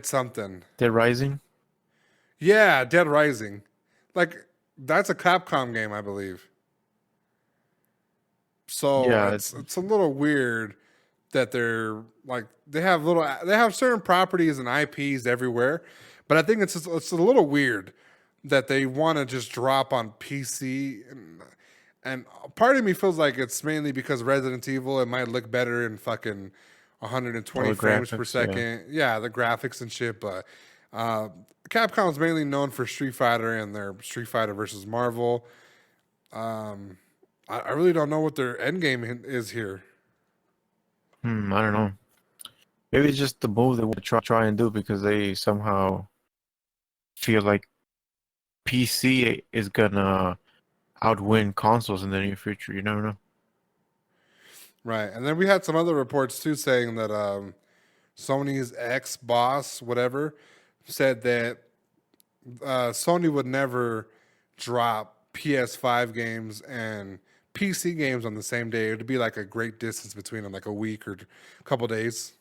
something. Dead Rising. Yeah, Dead Rising. Like, that's a Capcom game, I believe. So Yeah, it's a little weird that they're like they have certain properties and IPs everywhere, but I think it's a little weird that they want to just drop on PC, and part of me feels like it's mainly because Resident Evil, it might look better in fucking 120 the frames per graphics, second. Yeah, the graphics and shit, but Capcom's mainly known for Street Fighter and their Street Fighter versus Marvel. I really don't know what their end game is here. I don't know. Maybe it's just the move they want to try and do because they somehow feel like PC is gonna outwin consoles in the near future. You never know. Right. And then we had some other reports too saying that Sony's ex-boss, whatever, said that Sony would never drop PS5 games and PC games on the same day. It would be like a great distance between them, like a week or a couple days.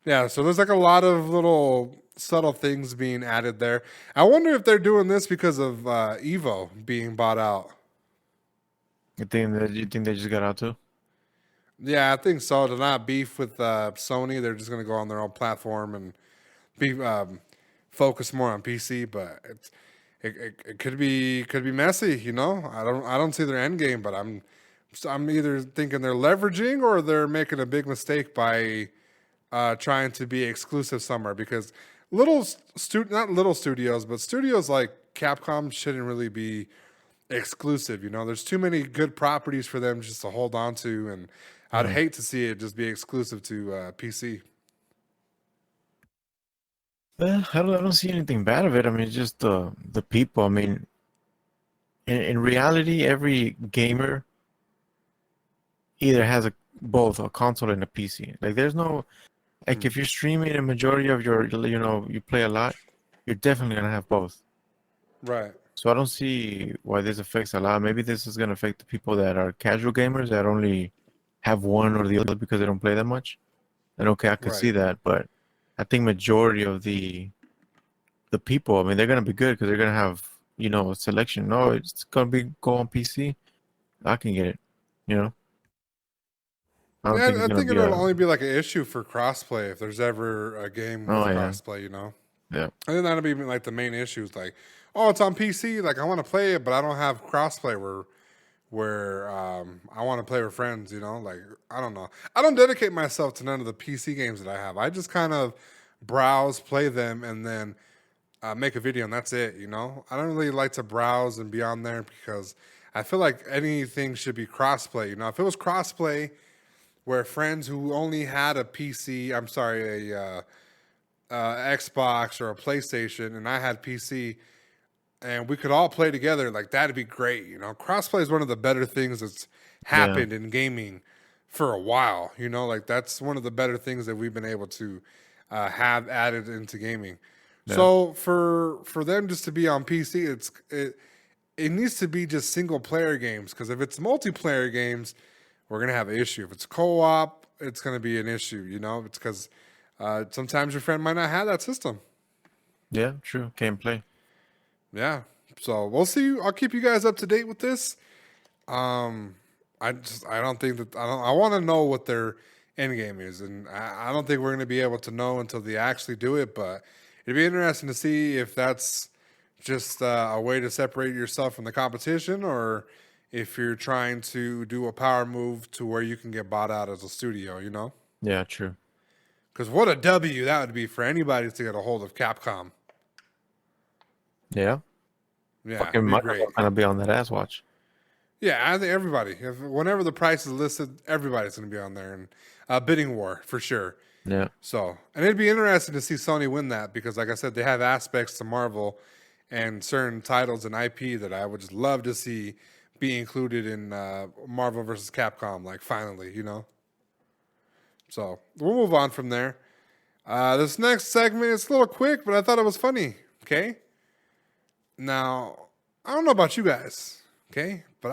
Yeah, so there's like a lot of little subtle things being added there. I wonder if they're doing this because of Evo being bought out. You think they just got out too? Yeah, I think so. To not beef with Sony, they're just going to go on their own platform and be focus more on PC. But it could be messy. You know, I don't see their end game, but I'm either thinking they're leveraging or they're making a big mistake by trying to be exclusive somewhere, because not little studios, but studios like Capcom shouldn't really be exclusive. You know, there's too many good properties for them just to hold on to, and I'd hate to see it just be exclusive to PC. Well, I don't see anything bad of it. I mean, it's just the people. I mean, in reality, every gamer either has both a console and a PC. Like, there's no, like, if you're streaming a majority of your, you know, you play a lot, you're definitely gonna have both. Right. So I don't see why this affects a lot. Maybe this is gonna affect the people that are casual gamers that only have one or the other because they don't play that much. And okay, I can see that, but I think majority of the people, I mean, they're gonna be good because they're gonna have, you know, a selection. No, it's gonna go on PC. I can get it, you know. I think it'll only be like an issue for crossplay if there's ever a game with crossplay, you know? Yeah. I think that'll be like the main issue. Is like, oh, it's on PC. Like, I want to play it, but I don't have crossplay where I want to play with friends, you know? Like, I don't know. I don't dedicate myself to none of the PC games that I have. I just kind of browse, play them, and then make a video, and that's it, you know? I don't really like to browse and be on there because I feel like anything should be crossplay, you know? If it was crossplay where friends who only had a PC, I'm sorry, a Xbox or a PlayStation, and I had PC, and we could all play together, like, that'd be great, you know? Crossplay is one of the better things that's happened in gaming for a while, you know? Like, that's one of the better things that we've been able to have added into gaming. Yeah. So for them just to be on PC, it needs to be just single player games, because if it's multiplayer games, we're going to have an issue. If it's co-op, it's going to be an issue, you know? It's because sometimes your friend might not have that system. Yeah, true. Can't play. Yeah. So we'll see. I'll keep you guys up to date with this. I don't think that, I want to know what their end game is. And I don't think we're going to be able to know until they actually do it, but it'd be interesting to see if that's just a way to separate yourself from the competition, or if you're trying to do a power move to where you can get bought out as a studio, you know? Yeah, true. Because what a W that would be for anybody to get a hold of Capcom. Yeah. Yeah. Fucking Microsoft gonna be on that ass watch. Yeah, I think everybody. Whenever the price is listed, everybody's going to be on there. And bidding war, for sure. Yeah. So, and it'd be interesting to see Sony win that, because, like I said, they have aspects to Marvel and certain titles and IP that I would just love to see be included in Marvel versus Capcom, like, finally, you know? So we'll move on from there. This next segment is a little quick, but I thought it was funny, okay? Now, I don't know about you guys, okay? But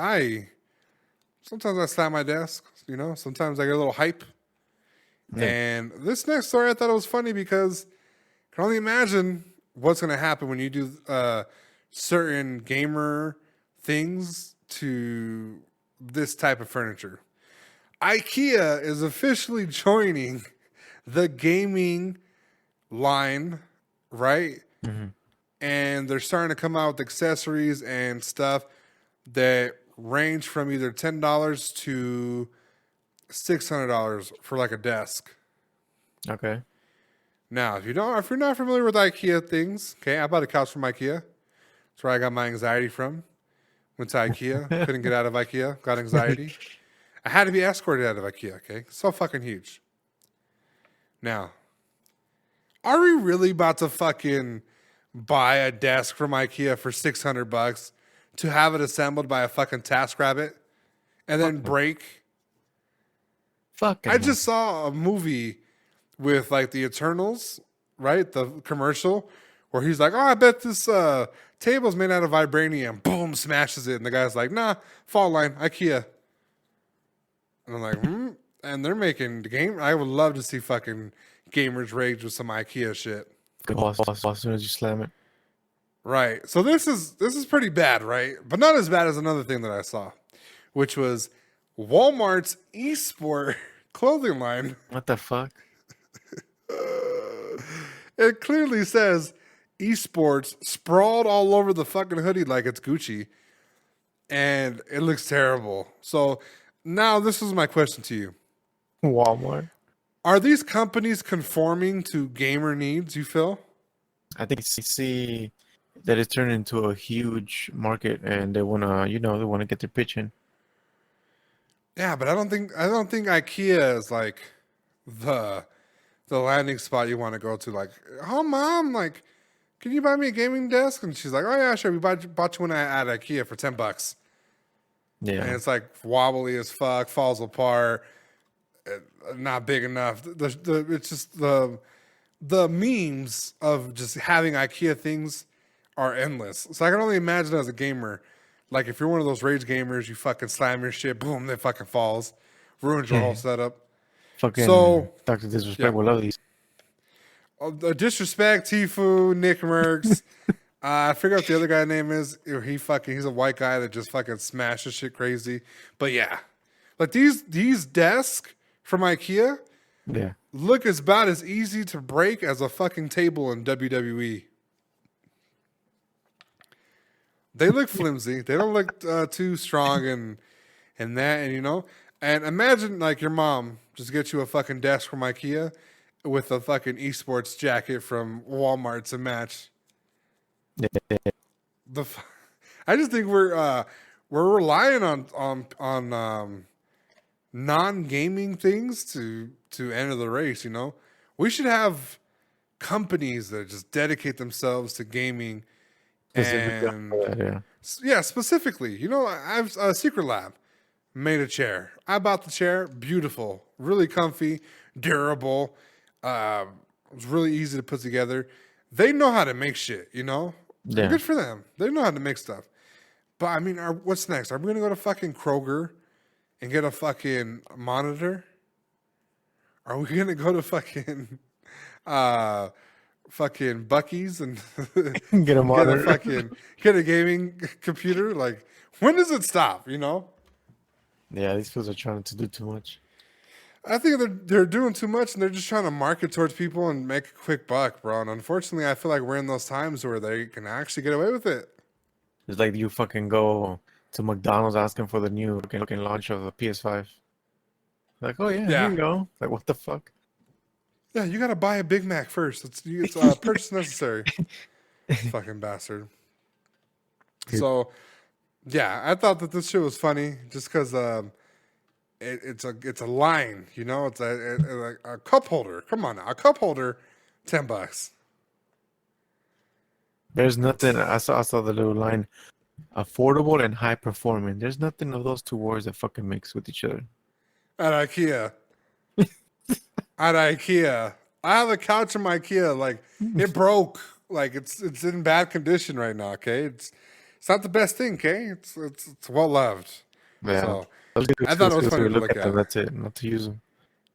sometimes I slap my desk, you know? Sometimes I get a little hype. Yeah. And this next story, I thought it was funny because I can only imagine what's going to happen when you do certain gamer things to this type of furniture. IKEA is officially joining the gaming line, right? Mm-hmm. And they're starting to come out with accessories and stuff that range from either $10 to $600 for like a desk. Okay. Now, if you're not familiar with IKEA things, okay, I bought a couch from IKEA. That's where I got my anxiety from. Went to IKEA, couldn't get out of IKEA, got anxiety. I had to be escorted out of IKEA, okay? So fucking huge. Now, are we really about to fucking buy a desk from IKEA for $600 to have it assembled by a fucking TaskRabbit and then break? Fucking I just saw a movie with like the Eternals, right? The commercial where he's like, oh, I bet this table's made out of vibranium. Boom, smashes it. And the guy's like, nah, fall line, IKEA. And I'm like, And they're making the game. I would love to see fucking gamers rage with some IKEA shit. As soon as you slam it. Right. So this is pretty bad, right? But not as bad as another thing that I saw, which was Walmart's eSport clothing line. What the fuck? It clearly says esports sprawled all over the fucking hoodie like it's Gucci. And it looks terrible. So now this is my question to you. Walmart. Are these companies conforming to gamer needs, you feel? I think they see that it's turned into a huge market, and they wanna, they wanna get their pitch in. Yeah, but I don't think IKEA is like the landing spot you want to go to. Like, oh mom, like, can you buy me a gaming desk? And she's like, oh yeah, sure. We bought you one at IKEA for $10. Yeah. And it's like wobbly as fuck, falls apart, not big enough. It's just the memes of just having IKEA things are endless. So I can only imagine as a gamer, like if you're one of those rage gamers, you fucking slam your shit, boom, it fucking falls, ruins your whole setup. Fucking So- Dr. Disrespect yeah. will love these. Disrespect, Tfue, Nick Merckx. I figure out what the other guy's name is. He's a white guy that just fucking smashes shit crazy. But yeah, like these desks from IKEA Yeah. look about as easy to break as a fucking table in WWE. They look flimsy. They don't look too strong and and imagine like your mom just get you a fucking desk from IKEA with a fucking esports jacket from Walmart to match. I just think we're relying on non-gaming things to enter the race. We should have companies that just dedicate themselves to gaming. And yeah, specifically, I've Secret Lab made a chair. I bought the chair, beautiful, really comfy, durable. It was really easy to put together. They know how to make shit, Yeah. Good for them. They know how to make stuff. But I mean, what's next? Are we gonna go to fucking Kroger and get a fucking monitor? Are we gonna go to fucking Bucky's and Get a monitor. get a gaming computer? Like, when does it stop? Yeah, these fools are trying to do too much. I think they're doing too much, and they're just trying to market towards people and make a quick buck, bro. And unfortunately, I feel like we're in those times where they can actually get away with it. It's like you fucking go to McDonald's asking for the new fucking launch of the PS5. Like, oh yeah, Yeah. here you go. Like, what the fuck? Yeah, you got to buy a Big Mac first. It's purchase necessary. Fucking bastard. So, yeah, I thought that this shit was funny just because it's a line, It's a cup holder. Come on now, a cup holder, $10. There's nothing. I saw the little line, affordable and high performing. There's nothing of those two words that fucking mix with each other. At IKEA. I have a couch in my IKEA. Like, it broke. Like, it's in bad condition right now. Okay, it's not the best thing. Okay, it's well loved. Yeah. So Those I thought it was good funny to look them. at. That's it. Not to use them.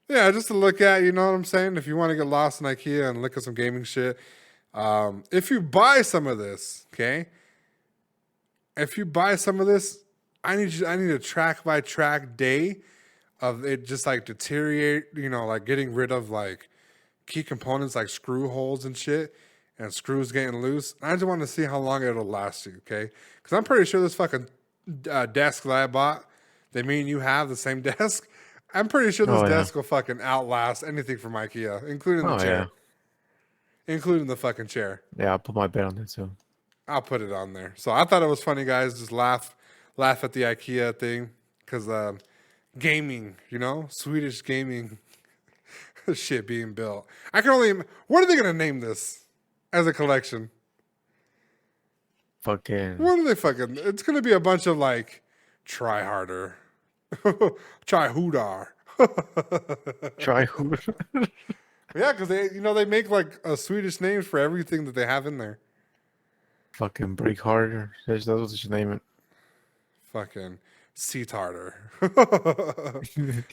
Yeah, just to look at. You know what I'm saying? If you want to get lost in IKEA and look at some gaming shit, if you buy some of this, okay. If you buy some of this, I need a track by track day of it just like deteriorate, like getting rid of like key components like screw holes and shit and screws getting loose. I just want to see how long it'll last you, okay? Because I'm pretty sure this fucking desk that I bought, that me and you have the same desk, I'm pretty sure this desk will fucking outlast anything from IKEA, including the chair. Yeah. Including the fucking chair. Yeah, I'll put my bet on that too. I'll put it on there. So I thought it was funny, guys. Just laugh at the IKEA thing because gaming, Swedish gaming shit being built. I can only. What are they gonna name this as a collection? Fucking. What are they fucking? It's gonna be a bunch of like try harder, try hoodar. Try who? Yeah, because they make like a Swedish names for everything that they have in there. Fucking break harder. That's what you should name it. Fucking seat harder.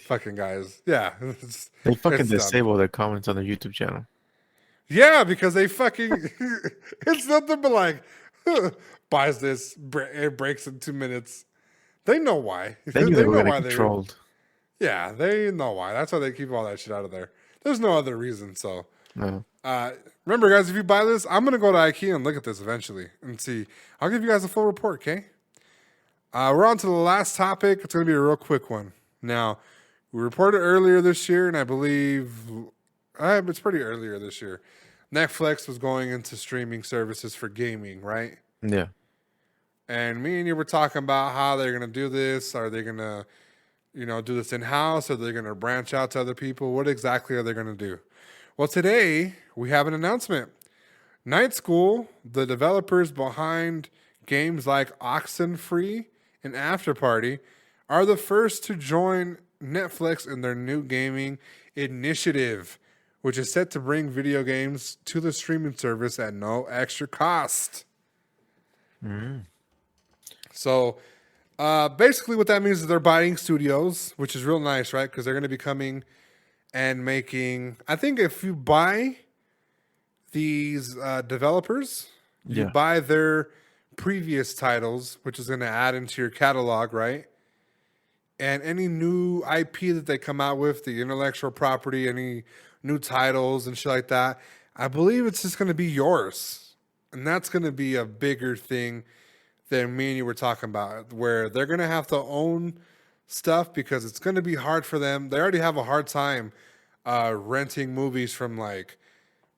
Fucking guys. Yeah. They fucking it's dumb. disable their comments on their YouTube channel. Yeah, because they fucking it's nothing but like buys this, it breaks in 2 minutes. They know why. They knew they were know gonna why get trolled. Yeah, they know why. That's why they keep all that shit out of there. There's no other reason. So, No. remember, guys, if you buy this, I'm gonna go to IKEA and look at this eventually and see. I'll give you guys a full report. Okay. We're on to the last topic. It's gonna be a real quick one. Now, we reported earlier this year, and I believe it's pretty earlier this year. Netflix was going into streaming services for gaming, right? Yeah. And me and you were talking about how they're gonna do this. Are they gonna do this in house? Are they going to branch out to other people? What exactly are they going to do? Well, today we have an announcement. Night School, the developers behind games like Oxenfree and Afterparty, are the first to join Netflix in their new gaming initiative, which is set to bring video games to the streaming service at no extra cost. So, basically, what that means is they're buying studios, which is real nice, right? Because they're going to be coming and making. I think if you buy these developers, you Yeah. buy their previous titles, which is going to add into your catalog, right? And any new IP that they come out with, the intellectual property, any new titles and shit like that, I believe it's just going to be yours. And that's going to be a bigger thing than me and you were talking about, where they're going to have to own stuff because it's going to be hard for them. They already have a hard time renting movies from, like,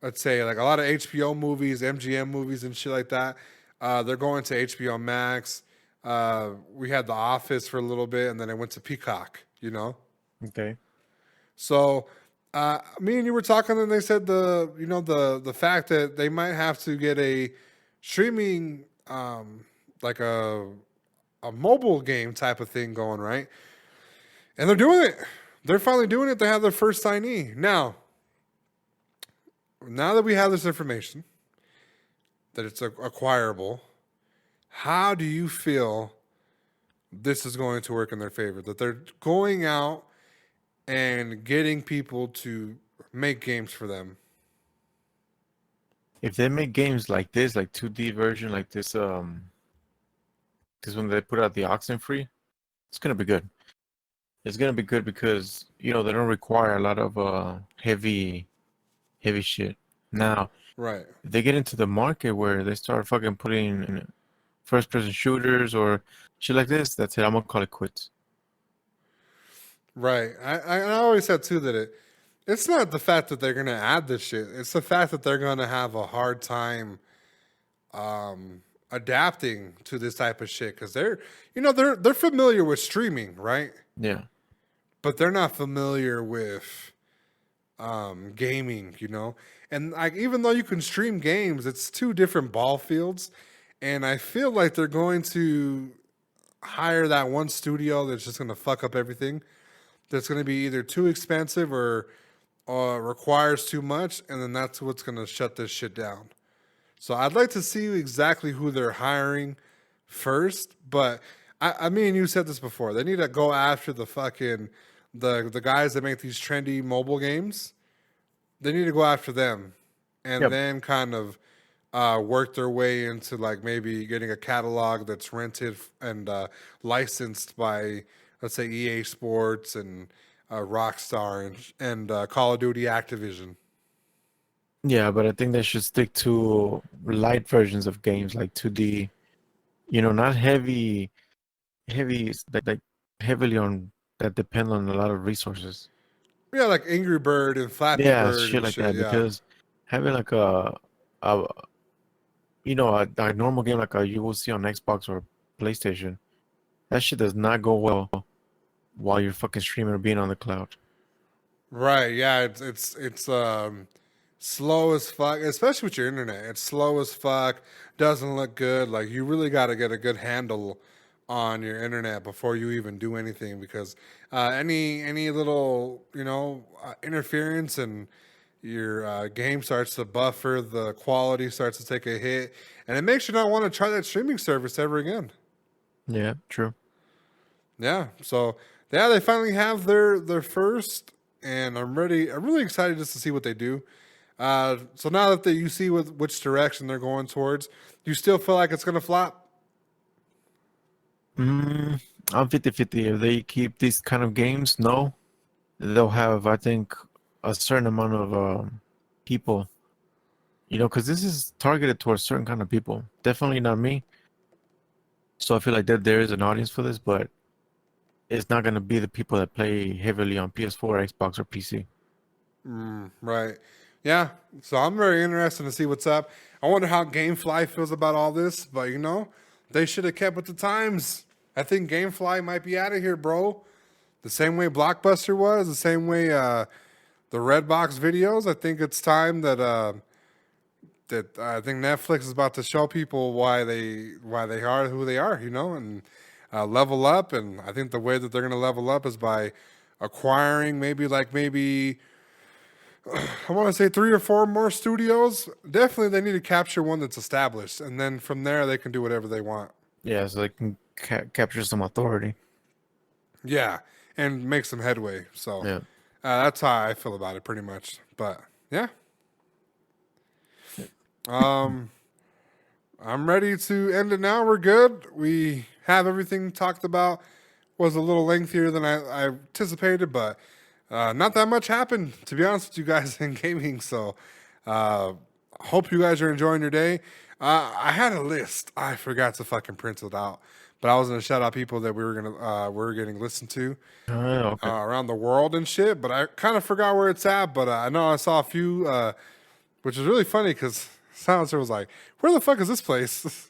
let's say, like a lot of HBO movies, MGM movies and shit like that. They're going to HBO Max. We had The Office for a little bit, and then I went to Peacock, Okay. So me and you were talking, and they said the fact that they might have to get a streaming like a mobile game type of thing going, right? And they're doing it. They're finally doing it. They have their first signee. Now that we have this information, that it's acquirable, how do you feel this is going to work in their favor? That they're going out and getting people to make games for them. If they make games like this, like 2D version, like this one they put out, the Oxenfree, it's gonna be good. It's gonna be good because they don't require a lot of heavy shit. Now, Right. if they get into the market where they start fucking putting first person shooters or shit like this, that's it. I'm gonna call it quits. Right. I always said too that it's not the fact that they're gonna add this shit. It's the fact that they're gonna have a hard time adapting to this type of shit because they're familiar with streaming, right? Yeah. But they're not familiar with gaming, And like, even though you can stream games, it's two different ball fields, and I feel like they're going to hire that one studio that's just going to fuck up everything. That's going to be either too expensive or requires too much, and then that's what's going to shut this shit down. So I'd like to see exactly who they're hiring first, but I mean, you said this before. They need to go after the fucking the guys that make these trendy mobile games. They need to go after them, and then kind of work their way into, like, maybe getting a catalog that's rented and licensed by, let's say, EA Sports and Rockstar and Call of Duty Activision. Yeah, but I think they should stick to light versions of games like 2D. Not heavy, like heavily on that depend on a lot of resources. Yeah, like Angry Bird and Flappy Yeah, Bird shit and like shit. that. Yeah. Because having like a normal game like you will see on Xbox or PlayStation, that shit does not go well while you're fucking streaming or being on the cloud. Right. Yeah. It's slow as fuck, especially with your internet. It's slow as fuck. Doesn't look good. Like, you really got to get a good handle on your internet before you even do anything, because any little interference and your game starts to buffer, the quality starts to take a hit, and it makes you not want to try that streaming service ever again. Yeah, true. Yeah. So yeah, they finally have their first, and I'm really excited just to see what they do. So now that you see which direction they're going towards, do you still feel like it's going to flop? I'm 50-50. If they keep these kind of games, no. They'll have, I think, a certain amount of people, because this is targeted towards certain kind of people. Definitely not me. So I feel like that there is an audience for this, but it's not going to be the people that play heavily on PS4, Xbox, or PC. Right. Yeah. So I'm very interested to see what's up. I wonder how GameFly feels about all this, but they should have kept with the times. I think GameFly might be out of here, bro. The same way Blockbuster was, the same way the Redbox videos. I think it's time that I think Netflix is about to show people why they are who they are, and level up. And I think the way that they're going to level up is by acquiring maybe I want to say 3 or 4 more studios. Definitely they need to capture one that's established, and then from there they can do whatever they want. Yeah, so they can capture some authority. Yeah, and make some headway. So Yeah. That's how I feel about it pretty much. But yeah. I'm ready to end it now. We're good. We have everything talked about. Was a little lengthier than I anticipated, but not that much happened, to be honest with you guys, in gaming. So hope you guys are enjoying your day. I had a list. I forgot to fucking print it out, but I was gonna shout out people that we were getting listened to Okay. around the world and shit. But I kind of forgot where it's at. But I know I saw a few, which is really funny because Silencer was like, "Where the fuck is this place?"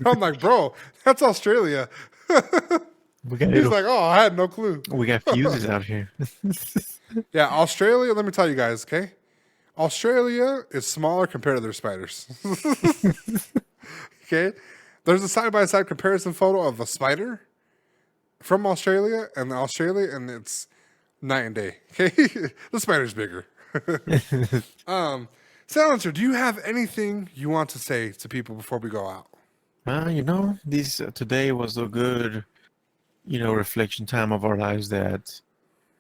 I'm like, "Bro, that's Australia." He's like, "Oh, I had no clue." We got fuses out here. Yeah, Australia, let me tell you guys, okay? Australia is smaller compared to their spiders. Okay? There's a side-by-side comparison photo of a spider from Australia, and it's night and day. Okay? The spider's bigger. Silencer, do you have anything you want to say to people before we go out? This today was a good, reflection time of our lives that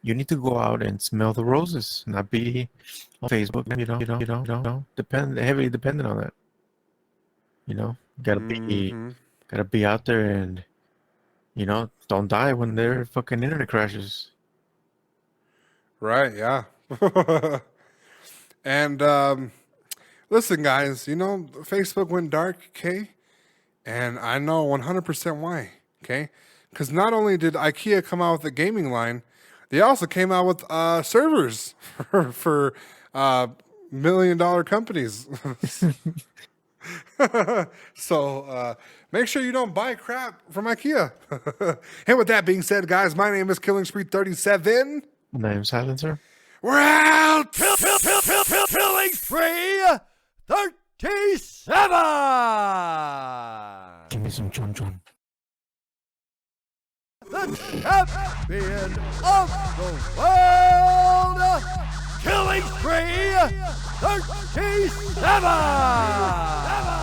you need to go out and smell the roses, not be on Facebook. Heavily dependent on that. Gotta be out there and, don't die when their fucking internet crashes. Right, yeah. And listen, guys, Facebook went dark, okay? And I know 100% why, okay? Because not only did IKEA come out with a gaming line, they also came out with servers for $1 million companies. So make sure you don't buy crap from IKEA. And with that being said, guys, my name is Killing Spree 37. My name's Silencer. We're out! Killing Spree 37! Give me some chon chon. The champion of the world, Killing Spree 37!